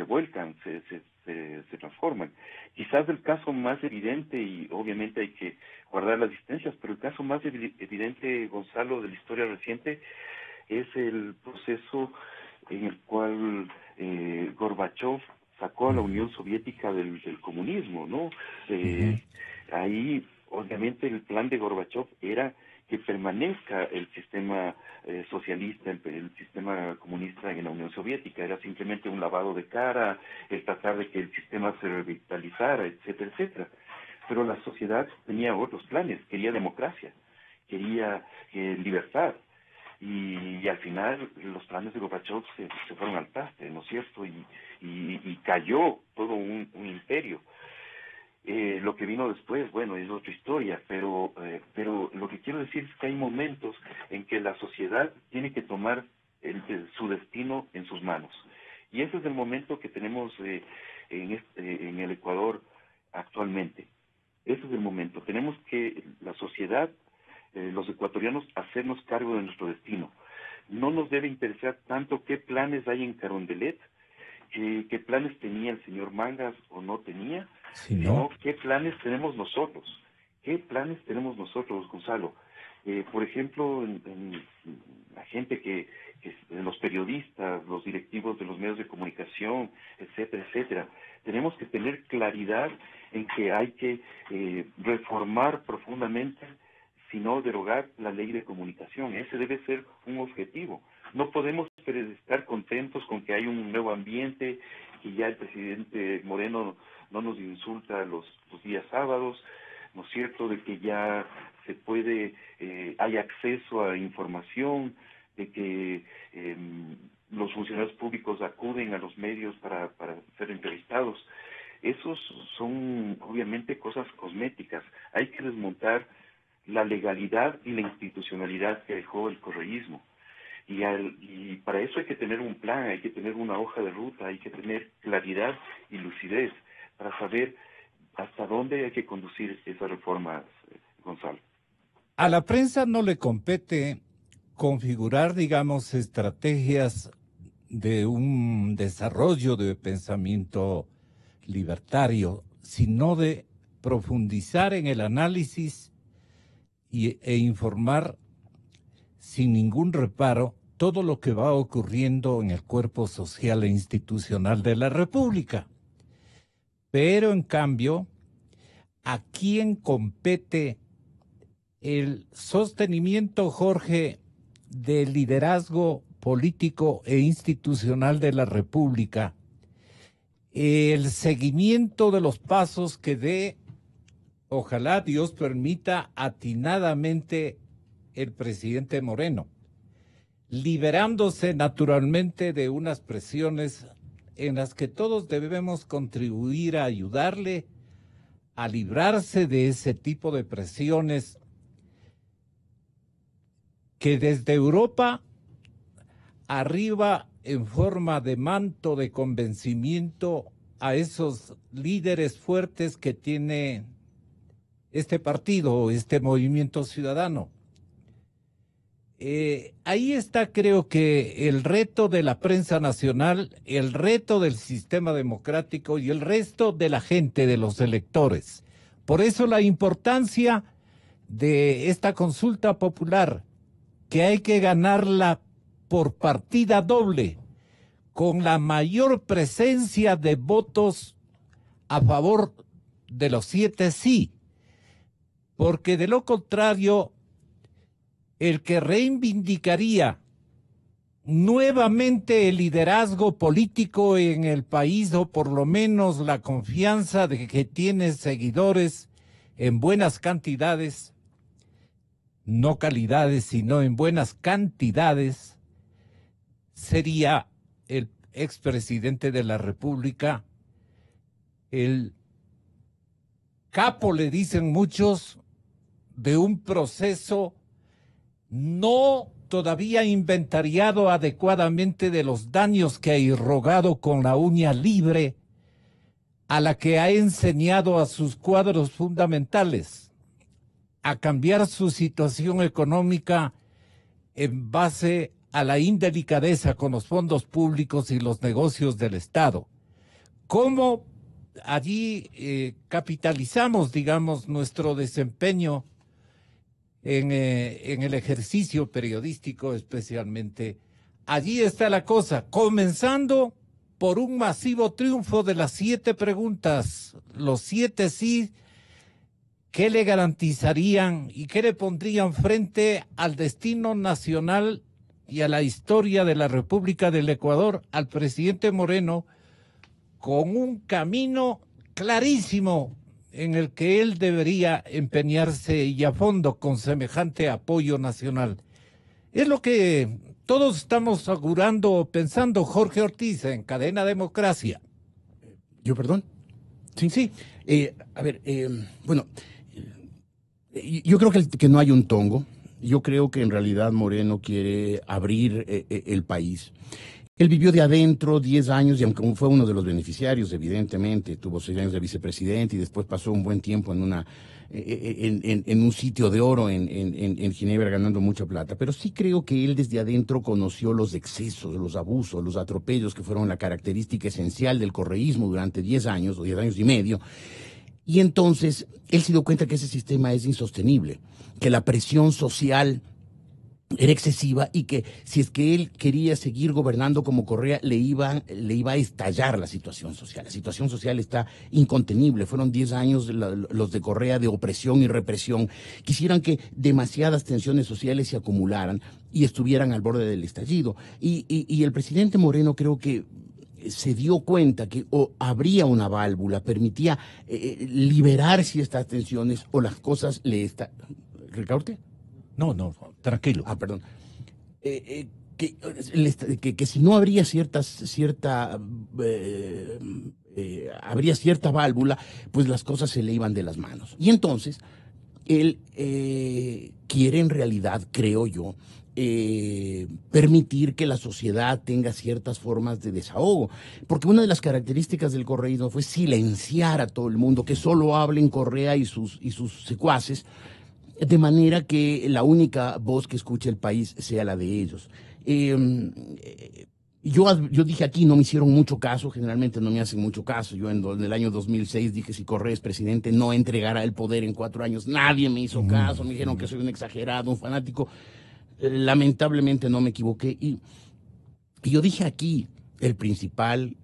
vuelcan, se transforman. Quizás el caso más evidente, y obviamente hay que guardar las distancias, pero el caso más evidente, Gonzalo, de la historia reciente es el proceso en el cual Gorbachov sacó a la Unión Soviética del comunismo, ¿no? Ahí, obviamente, el plan de Gorbachov era que permanezca el sistema socialista, el sistema comunista en la Unión Soviética. Era simplemente un lavado de cara, el tratar de que el sistema se revitalizara, etcétera, etcétera. Pero la sociedad tenía otros planes, quería democracia, quería libertad. Y al final los planes de Gorbachev se fueron al traste, ¿no es cierto? Y cayó todo un imperio. Lo que vino después, bueno, es otra historia, pero lo que quiero decir es que hay momentos en que la sociedad tiene que tomar su destino en sus manos. Y ese es el momento que tenemos en el Ecuador actualmente. Ese es el momento. Tenemos que, la sociedad, los ecuatorianos, hacernos cargo de nuestro destino. No nos debe interesar tanto qué planes hay en Carondelet, qué planes tenía el señor Mangas o no tenía, sino qué planes tenemos nosotros. ¿Qué planes tenemos nosotros, Gonzalo? Por ejemplo, en la gente los periodistas, los directivos de los medios de comunicación, etcétera, etcétera, tenemos que tener claridad en que hay que reformar profundamente, si no derogar la ley de comunicación. Ese debe ser un objetivo. No podemos estar contentos con que hay un nuevo ambiente, que ya el presidente Moreno no nos insulta los días sábados, ¿no es cierto?, de que ya se puede, hay acceso a información, de que los funcionarios públicos acuden a los medios para ser entrevistados. Esos son obviamente cosas cosméticas. Hay que desmontar la legalidad y la institucionalidad que dejó el correísmo. Y para eso hay que tener un plan, hay que tener una hoja de ruta, hay que tener claridad y lucidez para saber hasta dónde hay que conducir esas reformas, Gonzalo. A la prensa no le compete configurar, digamos, estrategias de un desarrollo de pensamiento libertario, sino de profundizar en el análisis e informar sin ningún reparo todo lo que va ocurriendo en el cuerpo social e institucional de la República. Pero, en cambio, ¿a quién compete el sostenimiento, Jorge, del liderazgo político e institucional de la República? El seguimiento de los pasos que dé, ojalá Dios permita, atinadamente el presidente Moreno, liberándose naturalmente de unas presiones en las que todos debemos contribuir a ayudarle a librarse de ese tipo de presiones que desde Europa arriba en forma de manto de convencimiento a esos líderes fuertes que tiene este partido, este movimiento ciudadano. Ahí está, creo que, el reto de la prensa nacional, el reto del sistema democrático y el resto de la gente, de los electores. Por eso la importancia de esta consulta popular, que hay que ganarla por partida doble, con la mayor presencia de votos a favor de los 7 sí, porque de lo contrario, el que reivindicaría nuevamente el liderazgo político en el país, o por lo menos la confianza de que tiene seguidores en buenas cantidades, no calidades, sino en buenas cantidades, sería el expresidente de la República, el capo, le dicen muchos, de un proceso no todavía inventariado adecuadamente de los daños que ha irrogado con la uña libre a la que ha enseñado a sus cuadros fundamentales a cambiar su situación económica en base a la indelicadeza con los fondos públicos y los negocios del Estado. ¿Cómo allí capitalizamos, digamos, nuestro desempeño en el ejercicio periodístico especialmente? Allí está la cosa, comenzando por un masivo triunfo de las 7 preguntas, los 7 sí, ¿qué le garantizarían y qué le pondrían frente al destino nacional y a la historia de la República del Ecuador al presidente Moreno, con un camino clarísimo en el que él debería empeñarse y a fondo con semejante apoyo nacional. Es lo que todos estamos augurando o pensando, Jorge Ortiz, en Cadena Democracia. ¿Yo, perdón? Sí, sí. A ver, bueno, yo creo que no hay un tongo. Yo creo que en realidad Moreno quiere abrir el país. Él vivió de adentro 10 años y aunque fue uno de los beneficiarios, evidentemente, tuvo 6 años de vicepresidente y después pasó un buen tiempo en un sitio de oro en Ginebra ganando mucha plata. Pero sí creo que él desde adentro conoció los excesos, los abusos, los atropellos que fueron la característica esencial del correísmo durante 10 años o 10 años y medio. Y entonces él se dio cuenta que ese sistema es insostenible, que la presión social era excesiva y que si es que él quería seguir gobernando como Correa, le iba a estallar la situación social. La situación social está incontenible. Fueron 10 años los de Correa de opresión y represión. Quisieran que demasiadas tensiones sociales se acumularan y estuvieran al borde del estallido. Y el presidente Moreno creo que se dio cuenta que o abría una válvula, permitía liberar ciertas tensiones o las cosas ¿Ricaurte? No, tranquilo. Perdón. Que si no habría habría cierta válvula, pues las cosas se le iban de las manos. Y entonces, él quiere en realidad, creo yo, permitir que la sociedad tenga ciertas formas de desahogo, porque una de las características del correísmo fue silenciar a todo el mundo, que solo hablen Correa y sus secuaces, de manera que la única voz que escuche el país sea la de ellos. Yo dije aquí, no me hicieron mucho caso, generalmente no me hacen mucho caso. Yo en el año 2006 dije, si Correa es presidente, no entregará el poder en 4 años. Nadie me hizo caso, me dijeron que soy un exagerado, un fanático. Lamentablemente no me equivoqué. Y yo dije aquí, el principal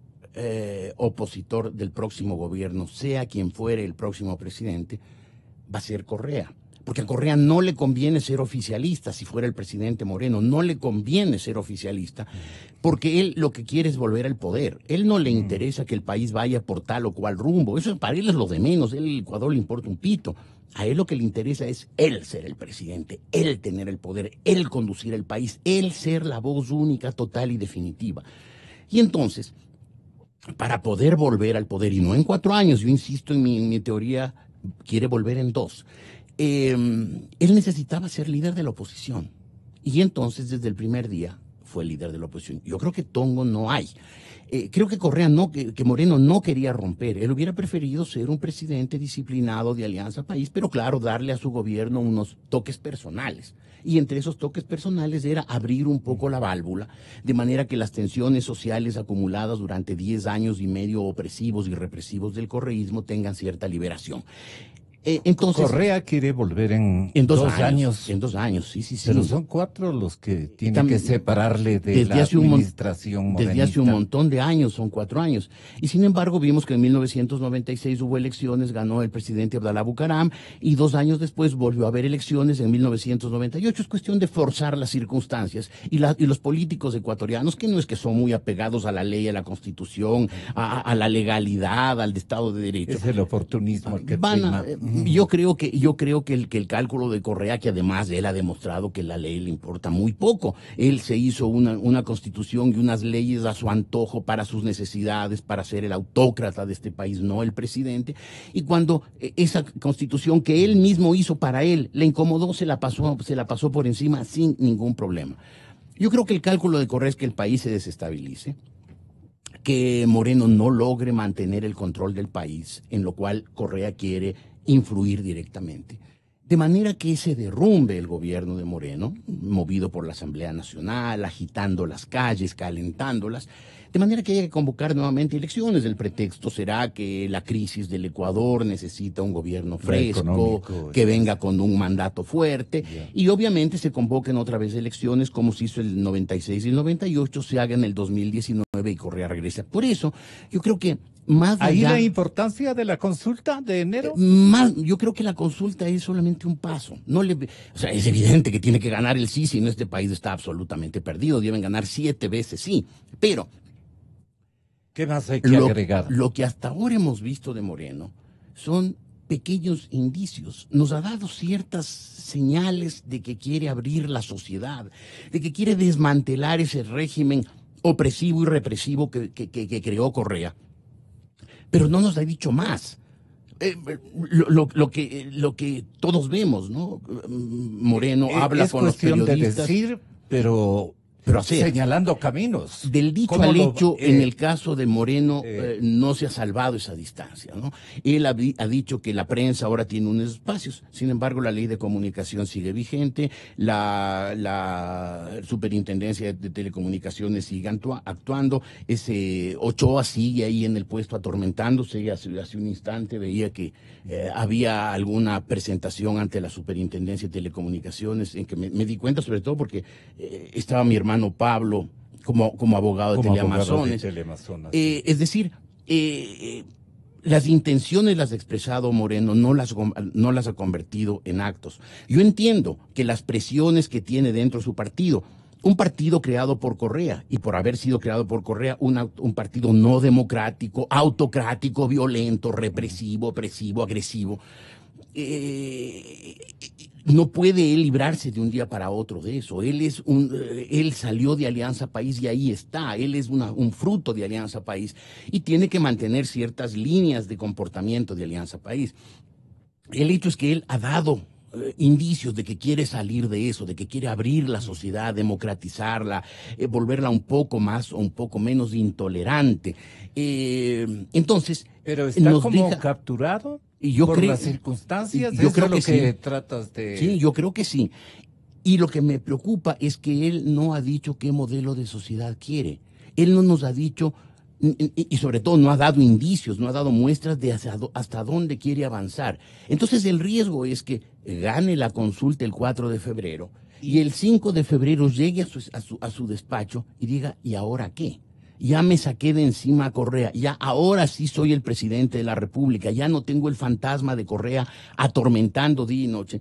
opositor del próximo gobierno, sea quien fuere el próximo presidente, va a ser Correa. Porque a Correa no le conviene ser oficialista, si fuera el presidente Moreno, no le conviene ser oficialista, porque él lo que quiere es volver al poder. Él no le interesa que el país vaya por tal o cual rumbo, eso para él es lo de menos, el Ecuador le importa un pito. A él lo que le interesa es él ser el presidente, él tener el poder, él conducir el país, él ser la voz única, total y definitiva. Y entonces, para poder volver al poder, y no en 4 años, yo insisto en mi teoría, quiere volver en 2, él necesitaba ser líder de la oposición. Y entonces, desde el primer día, fue líder de la oposición. Yo creo que tongo no hay. Creo que que Moreno no quería romper. Él hubiera preferido ser un presidente disciplinado de Alianza País, pero claro, darle a su gobierno unos toques personales. Y entre esos toques personales era abrir un poco la válvula, de manera que las tensiones sociales acumuladas durante 10 años y medio opresivos y represivos del correísmo tengan cierta liberación. Entonces, Correa quiere volver en 2 años. En 2 años, sí. Pero son 4 los que tienen que separarle de la administración morenista. Desde hace un montón de años, son 4 años. Y sin embargo, vimos que en 1996 hubo elecciones, ganó el presidente Abdalá Bucaram, y 2 años después volvió a haber elecciones en 1998. Es cuestión de forzar las circunstancias. Y los políticos ecuatorianos, que no es que son muy apegados a la ley, a la Constitución, a la legalidad, al Estado de Derecho. Es el oportunismo el que prima. Yo creo que el cálculo de Correa, que además él ha demostrado que la ley le importa muy poco. Él se hizo una constitución y unas leyes a su antojo para sus necesidades, para ser el autócrata de este país, no el presidente. Y cuando esa constitución que él mismo hizo para él le incomodó, se la pasó por encima sin ningún problema. Yo creo que el cálculo de Correa es que el país se desestabilice, que Moreno no logre mantener el control del país, en lo cual Correa quiere influir directamente. De manera que se derrumbe el gobierno de Moreno, movido por la Asamblea Nacional, agitando las calles, calentándolas, de manera que haya que convocar nuevamente elecciones. El pretexto será que la crisis del Ecuador necesita un gobierno fresco, que venga con un mandato fuerte, y obviamente se convoquen otra vez elecciones, como se hizo el 96 y el 98, se haga en el 2019 y Correa regresa. Por eso, yo creo que más allá, ¿ahí la importancia de la consulta de enero? Yo creo que la consulta es solamente un paso. O sea, es evidente que tiene que ganar el sí, si no este país está absolutamente perdido. Deben ganar 7 veces sí. Pero ¿qué más hay que agregar? Lo que hasta ahora hemos visto de Moreno son pequeños indicios, nos ha dado ciertas señales de que quiere abrir la sociedad, de que quiere desmantelar ese régimen opresivo y represivo que creó Correa. Pero no nos ha dicho más. Lo que todos vemos, ¿no? Moreno habla con los periodistas. Es cuestión de decir, pero hacer. Señalando caminos. Del dicho al hecho, en el caso de Moreno, no se ha salvado esa distancia, ¿no? Él ha dicho que la prensa ahora tiene unos espacios, sin embargo, la ley de comunicación sigue vigente, la superintendencia de telecomunicaciones sigue actuando, Ochoa sigue ahí en el puesto atormentándose, hace un instante veía que había alguna presentación ante la superintendencia de telecomunicaciones, en que me di cuenta, sobre todo porque estaba mi hermano Pablo como abogado de Teleamazonas. Es decir, las intenciones las ha expresado Moreno, no las ha convertido en actos. Yo entiendo que las presiones que tiene dentro de su partido, un partido creado por Correa, y por haber sido creado por Correa, un partido no democrático, autocrático, violento, represivo, opresivo, agresivo, no puede él librarse de un día para otro de eso. Él salió de Alianza País y ahí está. Él es un fruto de Alianza País y tiene que mantener ciertas líneas de comportamiento de Alianza País. El hecho es que él ha dado indicios de que quiere salir de eso, de que quiere abrir la sociedad, democratizarla, volverla un poco más o un poco menos intolerante. Entonces, pero está como capturado. Y yo por las circunstancias, yo creo que sí. Tratas de... Sí, yo creo que sí. Y lo que me preocupa es que él no ha dicho qué modelo de sociedad quiere. Él no nos ha dicho, y sobre todo no ha dado indicios, no ha dado muestras de hasta dónde quiere avanzar. Entonces el riesgo es que gane la consulta el 4 de febrero y el 5 de febrero llegue a su despacho y diga, ¿y ahora qué? Ya me saqué de encima a Correa, ya ahora sí soy el presidente de la República, ya no tengo el fantasma de Correa atormentando día y noche.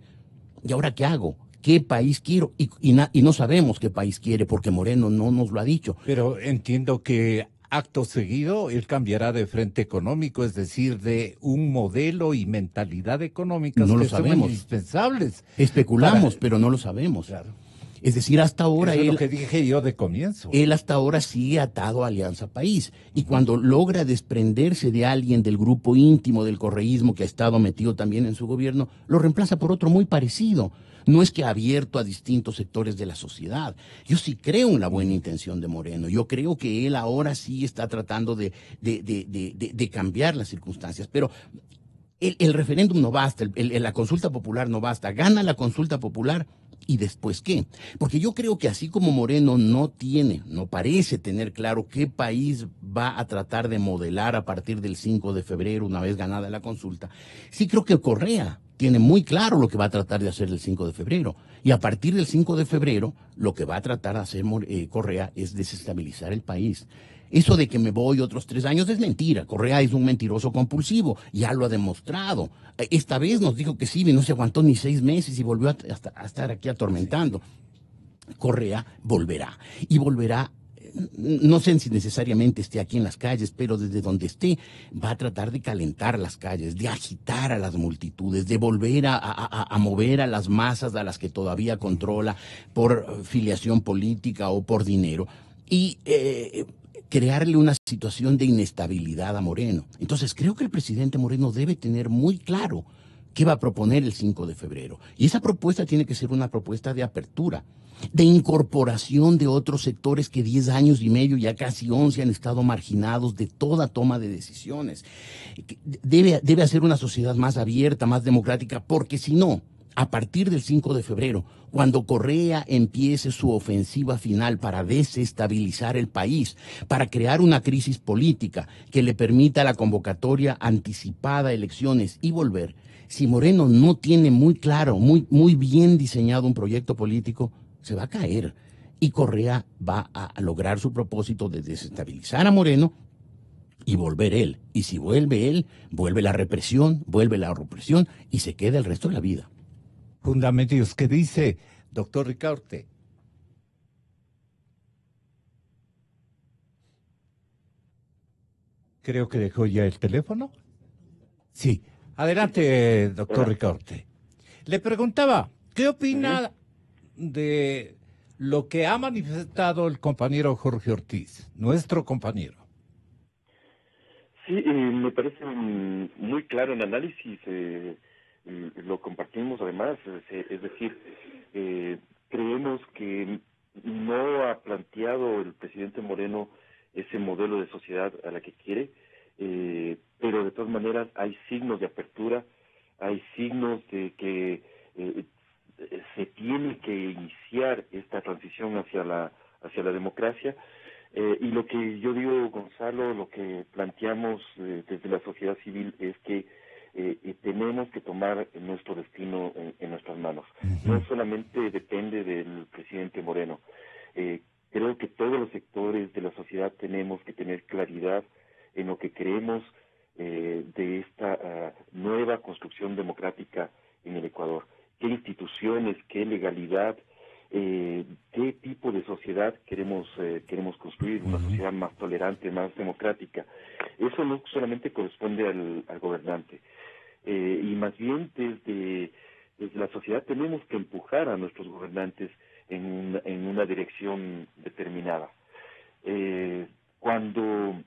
¿Y ahora qué hago? ¿Qué país quiero? Y no sabemos qué país quiere porque Moreno no nos lo ha dicho. Pero entiendo que acto seguido él cambiará de frente económico, es decir, de un modelo y mentalidad económica no que lo sabemos. Son indispensables. Especulamos, pero no lo sabemos. Claro. Es decir, hasta ahora eso es lo que dije yo de comienzo. Él hasta ahora sigue atado a Alianza País. Y cuando logra desprenderse de alguien del grupo íntimo del correísmo que ha estado metido también en su gobierno, lo reemplaza por otro muy parecido. No es que ha abierto a distintos sectores de la sociedad. Yo sí creo en la buena intención de Moreno. Yo creo que él ahora sí está tratando de cambiar las circunstancias. Pero el referéndum no basta, la consulta popular no basta. Gana la consulta popular. ¿Y después qué? Porque yo creo que así como Moreno no parece tener claro qué país va a tratar de modelar a partir del 5 de febrero, una vez ganada la consulta, sí creo que Correa tiene muy claro lo que va a tratar de hacer el 5 de febrero. Y a partir del 5 de febrero, lo que va a tratar de hacer Correa es desestabilizar el país. Eso de que me voy otros 3 años es mentira. Correa es un mentiroso compulsivo, ya lo ha demostrado. Esta vez nos dijo que sí, no se aguantó ni 6 meses y volvió a estar aquí atormentando. Correa volverá, y volverá, no sé si necesariamente esté aquí en las calles, pero desde donde esté va a tratar de calentar las calles, de agitar a las multitudes, de volver a mover a las masas a las que todavía controla por filiación política o por dinero. Y crearle una situación de inestabilidad a Moreno. Entonces creo que el presidente Moreno debe tener muy claro qué va a proponer el 5 de febrero. Y esa propuesta tiene que ser una propuesta de apertura, de incorporación de otros sectores que 10 años y medio, ya casi 11, han estado marginados de toda toma de decisiones. Debe hacer una sociedad más abierta, más democrática, porque si no, a partir del 5 de febrero, cuando Correa empiece su ofensiva final para desestabilizar el país, para crear una crisis política que le permita la convocatoria anticipada a elecciones y volver, si Moreno no tiene muy claro, muy bien diseñado un proyecto político, se va a caer. Y Correa va a lograr su propósito de desestabilizar a Moreno y volver él. Y si vuelve él, vuelve la represión y se queda el resto de la vida. Fundamentos, ¿qué dice, doctor Ricaurte? Creo que dejó ya el teléfono. Sí, Adelante, doctor Ricaurte. Le preguntaba, ¿qué opina de lo que ha manifestado el compañero Jorge Ortiz, nuestro compañero? Sí, me parece muy claro el análisis, lo compartimos además, es decir, creemos que no ha planteado el presidente Moreno ese modelo de sociedad a la que quiere, pero de todas maneras hay signos de apertura, hay signos de que se tiene que iniciar esta transición hacia la democracia. Y lo que yo digo, Gonzalo, lo que planteamos desde la sociedad civil es que tenemos que tomar nuestro destino en nuestras manos. No solamente depende del presidente Moreno. Creo que todos los sectores de la sociedad tenemos que tener claridad en lo que creemos de esta nueva construcción democrática en el Ecuador. ¿Qué instituciones, qué legalidad, qué tipo de sociedad queremos construir? Una sociedad más tolerante, más democrática. Eso no solamente corresponde al gobernante. Y más bien desde la sociedad tenemos que empujar a nuestros gobernantes en una dirección determinada. Cuando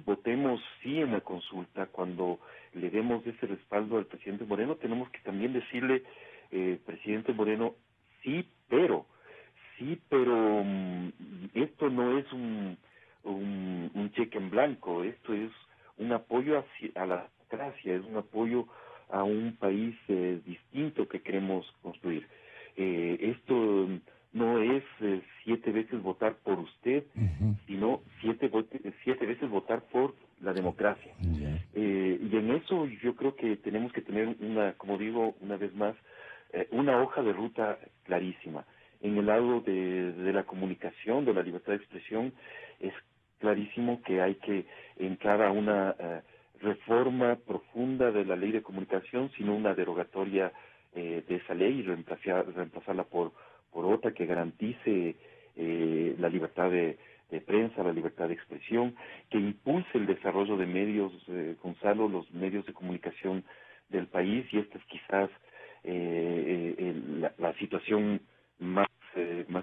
votemos sí en la consulta, cuando le demos ese respaldo al presidente Moreno, tenemos que también decirle, presidente Moreno, sí, pero esto no es un cheque en blanco, esto es un apoyo a la democracia, es un apoyo a un país distinto que queremos construir. Esto no es 7 veces votar por usted, sino 7 veces votar por la democracia. Y en eso yo creo que tenemos que tener como digo una vez más, una hoja de ruta clarísima. En el lado de la comunicación, de la libertad de expresión, es clarísimo que hay que entrar a una reforma profunda de la ley de comunicación, sino una derogatoria de esa ley y reemplazarla por otra que garantice la libertad de prensa, la libertad de expresión, que impulse el desarrollo de medios, Gonzalo, los medios de comunicación del país, y esta es quizás la situación más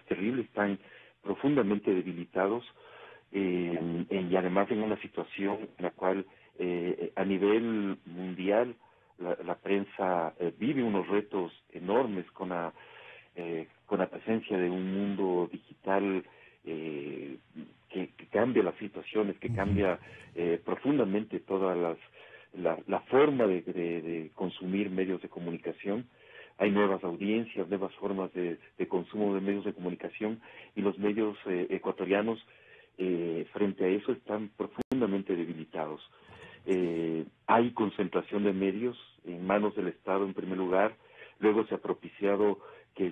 terrible. Están profundamente debilitados y además en una situación en la cual a nivel mundial la prensa vive unos retos enormes con la presencia de un mundo digital que cambia las situaciones, que cambia profundamente toda la forma de consumir medios de comunicación. Hay nuevas audiencias, nuevas formas de consumo de medios de comunicación, y los medios ecuatorianos frente a eso están profundamente debilitados. Hay concentración de medios en manos del Estado en primer lugar, luego se ha propiciado que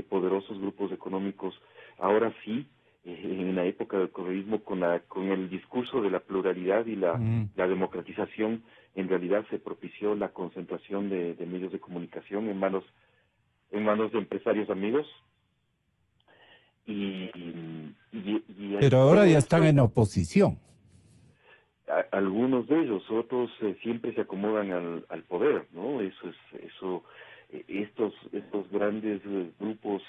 poderosos grupos económicos, ahora sí, en la época del correísmo, con el discurso de la pluralidad y la democratización, en realidad se propició la concentración de medios de comunicación en manos de empresarios amigos. Pero ahora ya están en oposición. Algunos de ellos, otros siempre se acomodan al poder, ¿no? Estos grandes grupos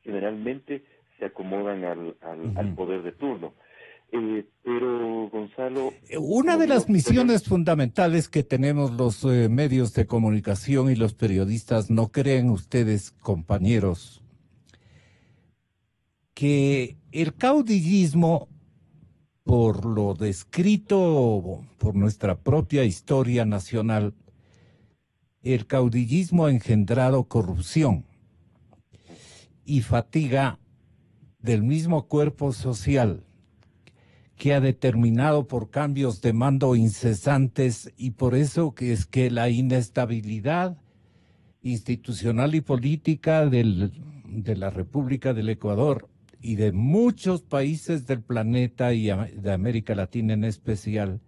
generalmente se acomodan al poder de turno. Pero, Gonzalo... Una de las misiones fundamentales que tenemos los medios de comunicación y los periodistas, ¿no creen ustedes, compañeros, que el caudillismo, por lo descrito por nuestra propia historia nacional, el caudillismo ha engendrado corrupción y fatiga del mismo cuerpo social, que ha determinado por cambios de mando incesantes, y por eso que es que la inestabilidad institucional y política de la República del Ecuador y de muchos países del planeta y de América Latina en especial,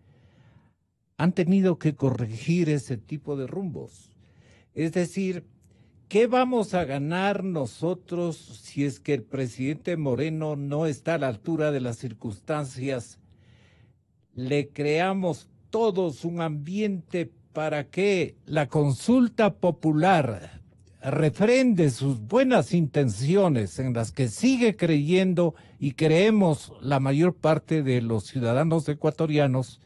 han tenido que corregir ese tipo de rumbos. Es decir, ¿qué vamos a ganar nosotros si es que el presidente Moreno no está a la altura de las circunstancias? Le creamos todos un ambiente para que la consulta popular refrende sus buenas intenciones en las que sigue creyendo y creemos la mayor parte de los ciudadanos ecuatorianos,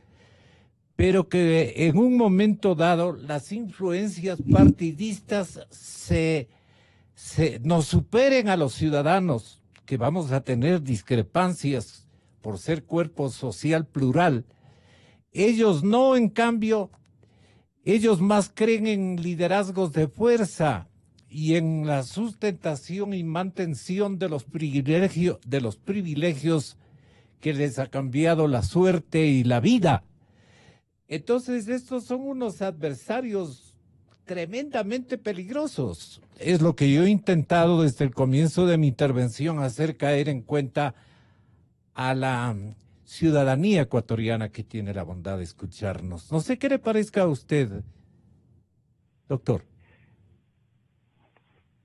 pero que en un momento dado las influencias partidistas nos superen a los ciudadanos, que vamos a tener discrepancias por ser cuerpo social plural. Ellos no, en cambio, ellos más creen en liderazgos de fuerza y en la sustentación y mantención de los privilegios que les ha cambiado la suerte y la vida. Entonces, estos son unos adversarios tremendamente peligrosos. Es lo que yo he intentado desde el comienzo de mi intervención, hacer caer en cuenta a la ciudadanía ecuatoriana que tiene la bondad de escucharnos. No sé qué le parezca a usted, doctor.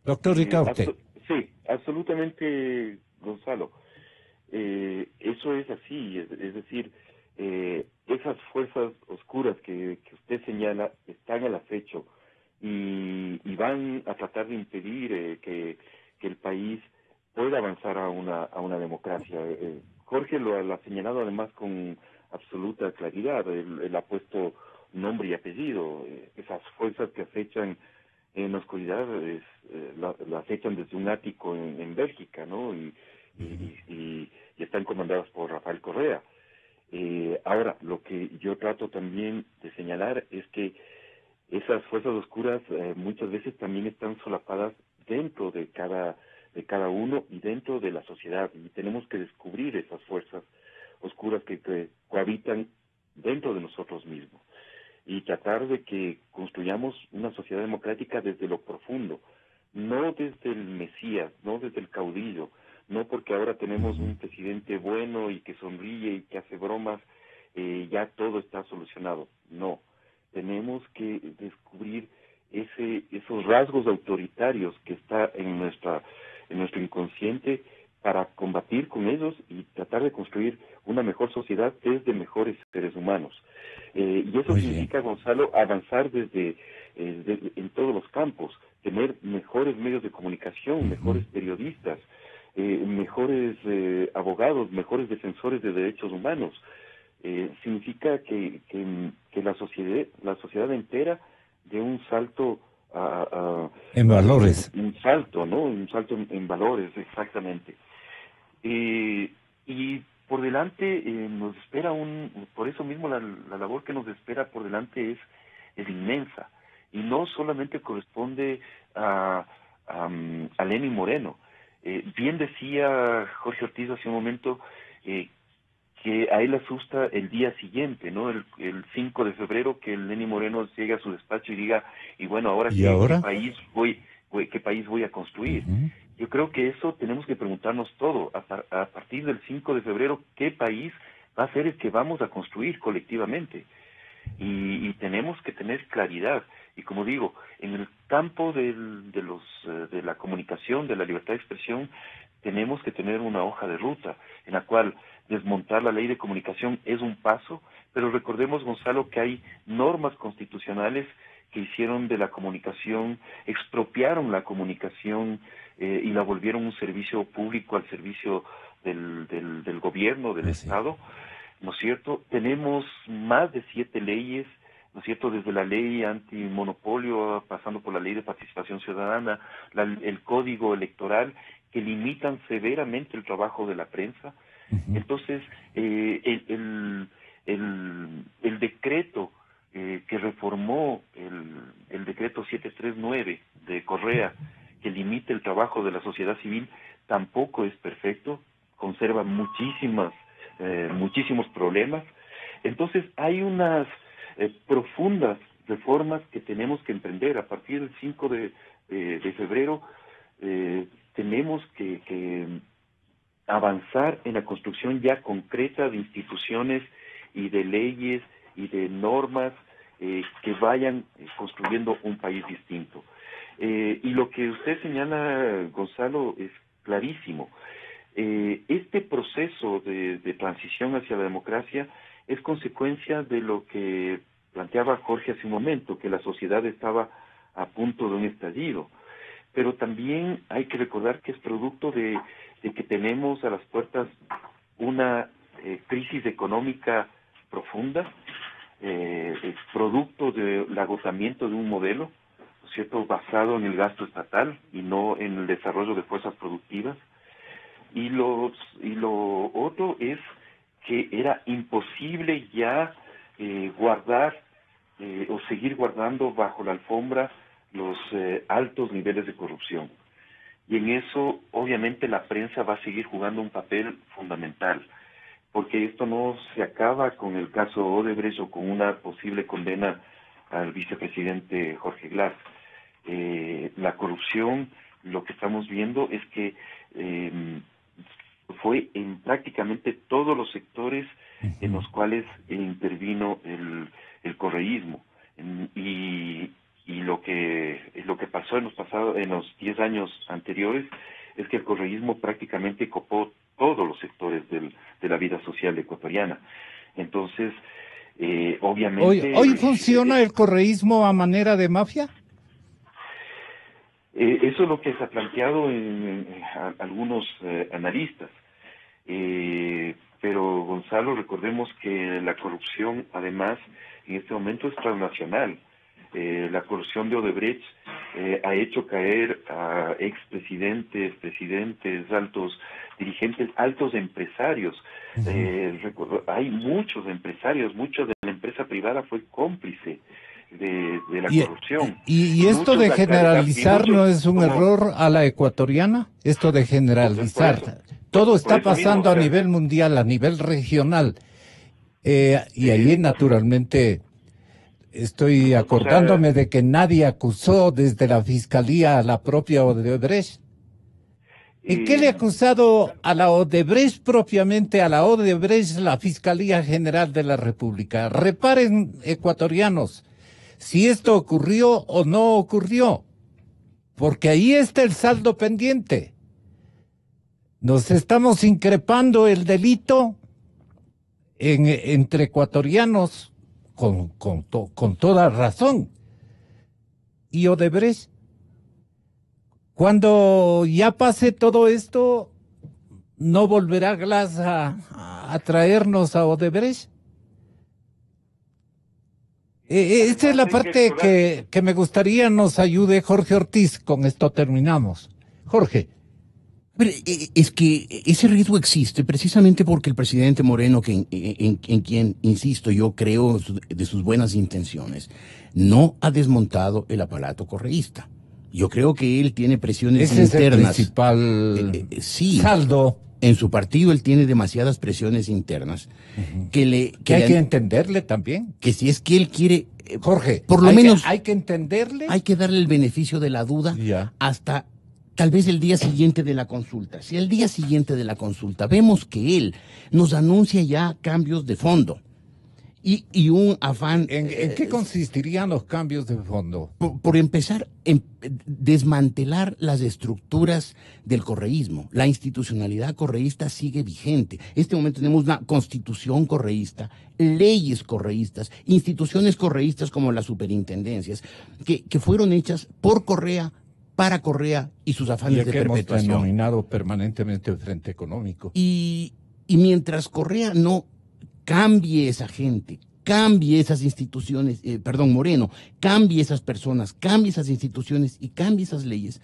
Doctor Ricaurte. Sí, absolutamente, Gonzalo. Eso es así, es decir, esas fuerzas oscuras que usted señala están al acecho y van a tratar de impedir que el país pueda avanzar a una democracia. Jorge lo ha señalado además con absoluta claridad. Él ha puesto nombre y apellido. Esas fuerzas que acechan en la oscuridad la acechan desde un ático en Bélgica, ¿no? Y están comandadas por Rafael Correa. Ahora, lo que yo trato también de señalar es que esas fuerzas oscuras muchas veces también están solapadas dentro de cada uno y dentro de la sociedad, y tenemos que descubrir esas fuerzas oscuras que cohabitan dentro de nosotros mismos y tratar de que construyamos una sociedad democrática desde lo profundo, no desde el Mesías, no desde el caudillo, no porque ahora tenemos un presidente bueno y que sonríe y que hace bromas, ya todo está solucionado. No, tenemos que descubrir esos rasgos autoritarios que está en nuestro inconsciente para combatir con ellos y tratar de construir una mejor sociedad desde mejores seres humanos. Y eso significa, Gonzalo, avanzar desde en todos los campos, tener mejores medios de comunicación, mejores periodistas, mejores abogados, mejores defensores de derechos humanos. Significa que la sociedad entera dé un salto en valores. Un salto, ¿no? Un salto en valores, exactamente. Y por delante nos espera por eso mismo la labor que nos espera por delante es inmensa. Y no solamente corresponde a Lenín Moreno. Bien decía Jorge Ortiz hace un momento que a él asusta el día siguiente, ¿no? El 5 de febrero, que el Lenín Moreno llegue a su despacho y diga, y bueno, ahora ¿qué país voy a construir? Yo creo que eso tenemos que preguntarnos todo. A partir del 5 de febrero, ¿qué país va a ser el que vamos a construir colectivamente? Y tenemos que tener claridad. Y como digo, en el campo de la comunicación, de la libertad de expresión, tenemos que tener una hoja de ruta en la cual desmontar la ley de comunicación es un paso, pero recordemos, Gonzalo, que hay normas constitucionales que hicieron de la comunicación, expropiaron la comunicación y la volvieron un servicio público al servicio del gobierno, del Estado, ¿no es cierto? Tenemos más de 7 leyes, ¿no es cierto?, desde la ley antimonopolio, pasando por la ley de participación ciudadana, el código electoral, que limitan severamente el trabajo de la prensa. Entonces, el decreto que reformó el decreto 739 de Correa, que limita el trabajo de la sociedad civil, tampoco es perfecto, conserva muchísimos problemas. Entonces, hay unas profundas reformas que tenemos que emprender. A partir del 5 de febrero tenemos que avanzar en la construcción ya concreta de instituciones y de leyes y de normas que vayan construyendo un país distinto. Y lo que usted señala, Gonzalo, es clarísimo. Este proceso de transición hacia la democracia es consecuencia de lo que planteaba Jorge hace un momento, que la sociedad estaba a punto de un estallido. Pero también hay que recordar que es producto de que tenemos a las puertas una crisis económica profunda, es producto del agotamiento de un modelo, ¿no es cierto?, basado en el gasto estatal y no en el desarrollo de fuerzas productivas. Y lo otro es que era imposible ya guardar o seguir guardando bajo la alfombra los altos niveles de corrupción. Y en eso, obviamente, la prensa va a seguir jugando un papel fundamental, porque esto no se acaba con el caso Odebrecht o con una posible condena al vicepresidente Jorge Glass. La corrupción, lo que estamos viendo es que fue en prácticamente todos los sectores en los cuales intervino el correísmo. Y lo que pasó en los 10 años anteriores es que el correísmo prácticamente copó todos los sectores de la vida social ecuatoriana. Entonces, obviamente... ¿Hoy funciona el correísmo a manera de mafia? Eso es lo que se ha planteado en algunos analistas. Pero, Gonzalo, recordemos que la corrupción, además, en este momento es transnacional. La corrupción de Odebrecht ha hecho caer a expresidentes, presidentes, altos dirigentes, altos empresarios. Hay muchos empresarios, mucha de la empresa privada fue cómplice de la corrupción. ¿Y esto de generalizar no es un error a la ecuatoriana? Esto de generalizar. Todo está pasando a nivel mundial, a nivel regional. Y ahí, naturalmente, estoy acordándome de que nadie acusó desde la Fiscalía a la propia Odebrecht. ¿En qué le ha acusado a la Odebrecht propiamente, a la Odebrecht, la Fiscalía General de la República? Reparen, ecuatorianos, si esto ocurrió o no ocurrió, porque ahí está el saldo pendiente. Nos estamos increpando el delito entre ecuatorianos con toda razón. Y Odebrecht, cuando ya pase todo esto, ¿no volverá Glass a traernos a Odebrecht? Esta es la parte que me gustaría nos ayude Jorge Ortiz. Con esto terminamos. Jorge. Pero es que ese riesgo existe precisamente porque el presidente Moreno, en quien, insisto, yo creo de sus buenas intenciones, no ha desmontado el aparato correísta. Yo creo que él tiene presiones ese internas. Es el principal sí, saldo. En su partido él tiene demasiadas presiones internas que hay que entenderle también. Que si es que él quiere, Jorge, por lo menos hay que entenderle. Hay que darle el beneficio de la duda hasta tal vez el día siguiente de la consulta. Si el día siguiente de la consulta vemos que él nos anuncia ya cambios de fondo y un afán... ¿En qué consistirían los cambios de fondo? Por empezar, desmantelar las estructuras del correísmo. La institucionalidad correísta sigue vigente. En este momento tenemos una constitución correísta, leyes correístas, instituciones correístas como las superintendencias, que fueron hechas por Correa, para Correa y sus afanes de perpetuación. Hemos denominado permanentemente el Frente Económico. Y mientras Correa no cambie esa gente, cambie esas instituciones, Moreno, cambie esas personas, cambie esas instituciones y cambie esas leyes,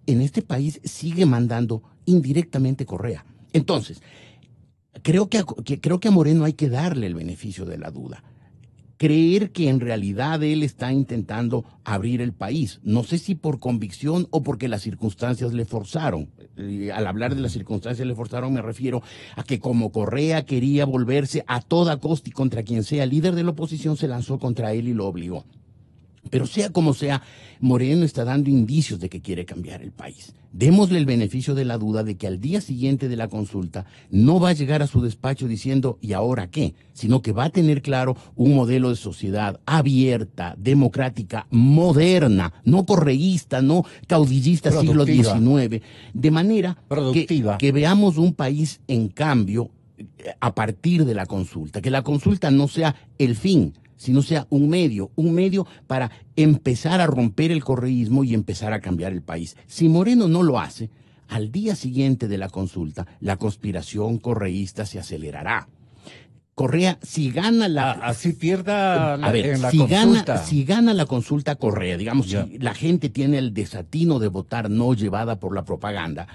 en este país sigue mandando indirectamente Correa. Entonces, creo que a Moreno hay que darle el beneficio de la duda. Creer que en realidad él está intentando abrir el país. No sé si por convicción o porque las circunstancias le forzaron. Al hablar de las circunstancias le forzaron me refiero a que como Correa quería volverse a toda costa y contra quien sea líder de la oposición se lanzó contra él y lo obligó. Pero sea como sea, Moreno está dando indicios de que quiere cambiar el país. Démosle el beneficio de la duda de que al día siguiente de la consulta no va a llegar a su despacho diciendo ¿y ahora qué? Sino que va a tener claro un modelo de sociedad abierta, democrática, moderna, no correísta, no caudillista siglo XIX, de manera que veamos un país en cambio a partir de la consulta, que la consulta no sea el fin, sino sea un medio para empezar a romper el correísmo y empezar a cambiar el país. Si Moreno no lo hace, al día siguiente de la consulta, la conspiración correísta se acelerará. Correa, si gana la... Así pierda en la consulta. Si gana la consulta Correa, digamos, Ya. si la gente tiene el desatino de votar no llevada por la propaganda,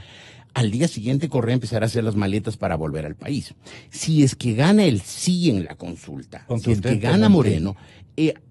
al día siguiente Correa empezará a hacer las maletas para volver al país. Si es que gana el sí en la consulta, si es que gana Moreno,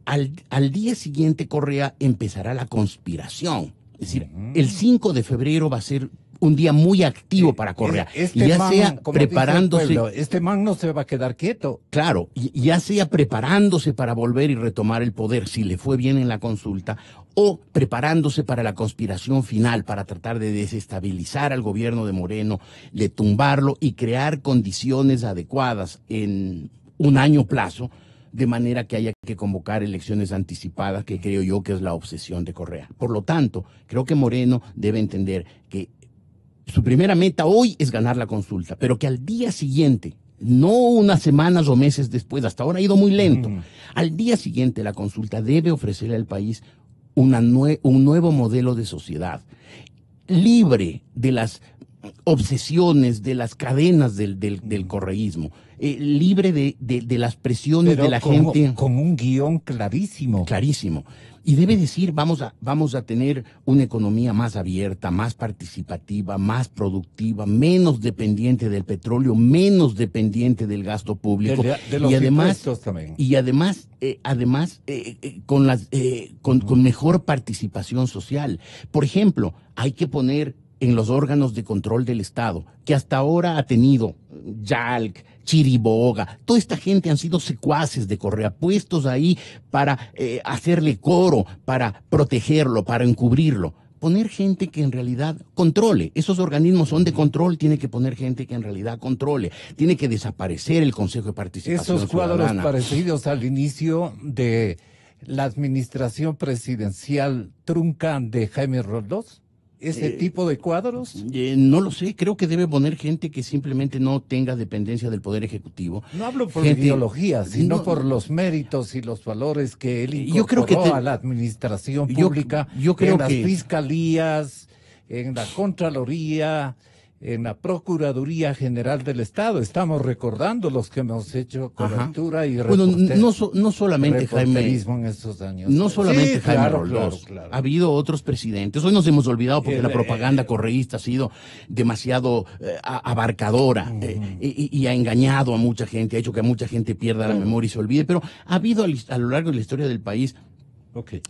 al día siguiente Correa empezará la conspiración. Es decir, el 5 de febrero va a ser un día muy activo para Correa, ya sea preparándose. Este man no se va a quedar quieto. Claro, ya sea preparándose para volver y retomar el poder si le fue bien en la consulta, o preparándose para la conspiración final, para tratar de desestabilizar al gobierno de Moreno, de tumbarlo y crear condiciones adecuadas en un año plazo, de manera que haya que convocar elecciones anticipadas, que creo yo que es la obsesión de Correa. Por lo tanto, creo que Moreno debe entender que su primera meta hoy es ganar la consulta, pero que al día siguiente, no unas semanas o meses después, hasta ahora ha ido muy lento, al día siguiente la consulta debe ofrecerle al país un nuevo modelo de sociedad, libre de las obsesiones, de las cadenas del correísmo, libre de las presiones de la gente. Con un guión clarísimo. Clarísimo. Y debe decir, vamos a tener una economía más abierta, más participativa, más productiva, menos dependiente del petróleo, menos dependiente del gasto público. De los impuestos también. Y además con mejor participación social. Por ejemplo, hay que poner en los órganos de control del Estado, que hasta ahora ha tenido Yalc, Chiriboga, toda esta gente han sido secuaces de Correa, puestos ahí para hacerle coro, para protegerlo, para encubrirlo. Poner gente que en realidad controle. Esos organismos son de control, tiene que poner gente que en realidad controle. Tiene que desaparecer el Consejo de Participación Esos cuadros Ciudadana. parecidos al inicio de la administración presidencial trunca de Jaime Roldós. ¿Ese tipo de cuadros? No lo sé, creo que debe poner gente que simplemente no tenga dependencia del Poder Ejecutivo. No hablo por ideología, sino por los méritos y los valores que él incorporó a la administración pública, yo creo en las fiscalías, en la Contraloría, en la Procuraduría General del Estado. Estamos recordando los que hemos hecho cobertura y no solamente Jaime en estos años. No solamente sí, Jaime Roldós. Ha habido otros presidentes. Hoy nos hemos olvidado porque la propaganda correísta ha sido demasiado abarcadora y ha engañado a mucha gente, ha hecho que mucha gente pierda la memoria y se olvide. Pero ha habido a lo largo de la historia del país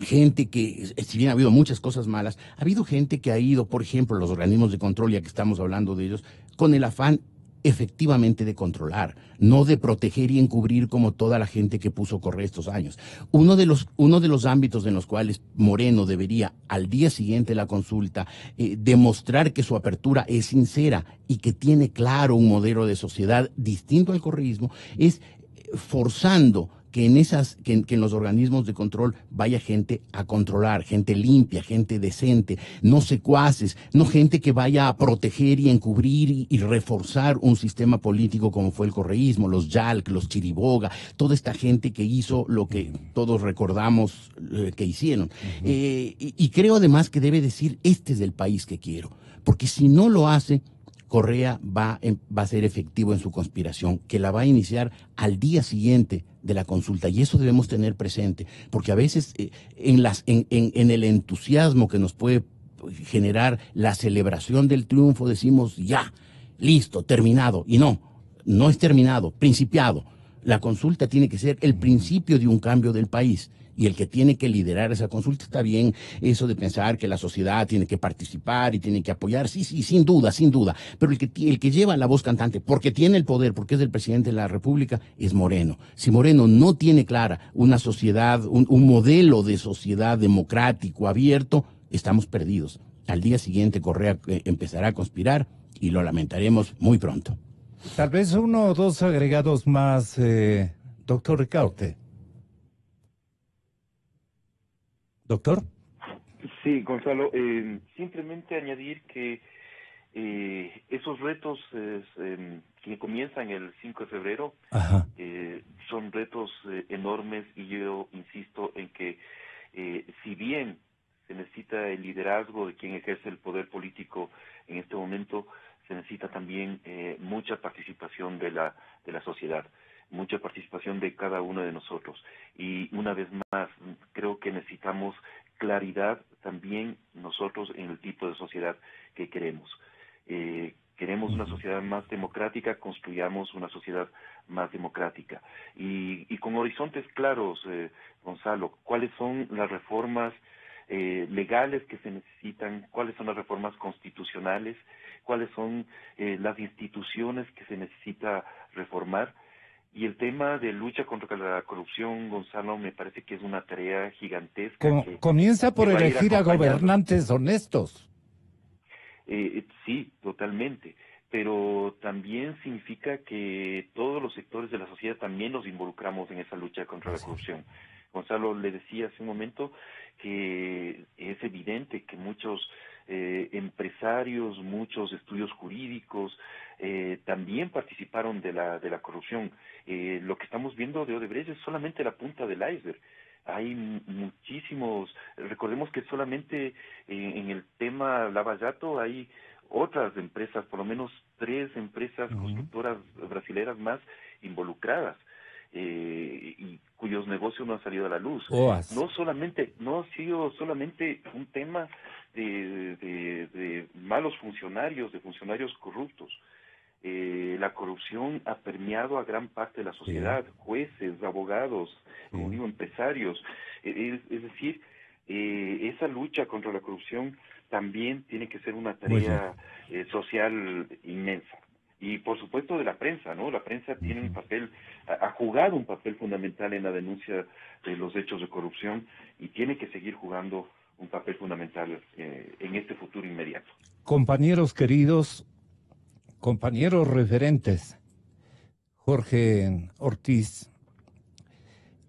gente que, si bien ha habido muchas cosas malas, ha habido gente que ha ido, por ejemplo, los organismos de control, ya que estamos hablando de ellos, con el afán efectivamente de controlar, no de proteger y encubrir como toda la gente que puso Correa estos años. Uno de los ámbitos en los cuales Moreno debería, al día siguiente de la consulta, demostrar que su apertura es sincera y que tiene claro un modelo de sociedad distinto al correísmo, es forzando que en los organismos de control vaya gente a controlar, gente limpia, gente decente, no secuaces, no gente que vaya a proteger y encubrir y reforzar un sistema político como fue el correísmo, los Yalc, los Chiriboga, toda esta gente que hizo lo que todos recordamos que hicieron. Y creo además que debe decir, este es el país que quiero, porque si no lo hace, Correa va a ser efectivo en su conspiración, que la va a iniciar al día siguiente de la consulta, y eso debemos tener presente, porque a veces en el entusiasmo que nos puede generar la celebración del triunfo decimos ya, listo, terminado, y no es terminado, principiado. La consulta tiene que ser el principio de un cambio del país. Y el que tiene que liderar esa consulta, está bien eso de pensar que la sociedad tiene que participar y tiene que apoyar, sí, sin duda, pero el que lleva la voz cantante, porque tiene el poder, porque es el presidente de la República, es Moreno. Si Moreno no tiene clara una sociedad, un modelo de sociedad democrático, abierto, estamos perdidos. Al día siguiente Correa empezará a conspirar y lo lamentaremos muy pronto. Tal vez uno o dos agregados más, doctor Ricaurte. ¿Doctor? Sí, Gonzalo, simplemente añadir que Esos retos que comienzan el 5 de febrero son retos enormes, y yo insisto en que si bien se necesita el liderazgo de quien ejerce el poder político en este momento, se necesita también mucha participación de la sociedad, mucha participación de cada uno de nosotros. Y una vez más, creo que necesitamos claridad también nosotros en el tipo de sociedad que queremos. Queremos una sociedad más democrática, construyamos una sociedad más democrática. Y con horizontes claros, Gonzalo, ¿cuáles son las reformas legales que se necesitan? ¿Cuáles son las reformas constitucionales? ¿Cuáles son las instituciones que se necesita reformar? Y el tema de lucha contra la corrupción, Gonzalo, me parece que es una tarea gigantesca. Comienza por elegir a gobernantes honestos. Sí, totalmente. Pero también significa que todos los sectores de la sociedad también nos involucramos en esa lucha contra la corrupción. Gonzalo, le decía hace un momento que es evidente que muchos empresarios, muchos estudios jurídicos también participaron de la corrupción. Lo que estamos viendo de Odebrecht es solamente la punta del iceberg. Hay muchísimos, recordemos que solamente en el tema Lava-Jato hay otras empresas, por lo menos 3 empresas constructoras brasileras más involucradas, y cuyos negocios no han salido a la luz. No ha sido solamente un tema de malos funcionarios, de funcionarios corruptos. La corrupción ha permeado a gran parte de la sociedad, jueces, abogados, como digo, empresarios. Es decir, esa lucha contra la corrupción también tiene que ser una tarea social inmensa. Y por supuesto de la prensa, ¿no? La prensa tiene un papel, ha jugado un papel fundamental en la denuncia de los hechos de corrupción, y tiene que seguir jugando un papel fundamental en este futuro inmediato. Compañeros queridos, compañeros referentes, Jorge Ortiz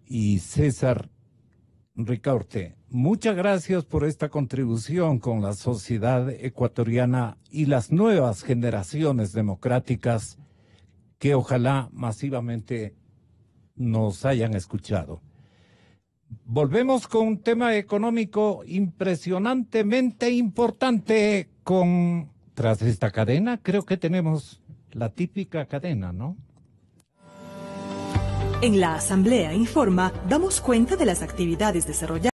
y César Ricaurte, muchas gracias por esta contribución con la sociedad ecuatoriana y las nuevas generaciones democráticas que ojalá masivamente nos hayan escuchado. Volvemos con un tema económico impresionantemente importante tras esta cadena. Creo que tenemos la típica cadena, ¿no? En la Asamblea Informa damos cuenta de las actividades desarrolladas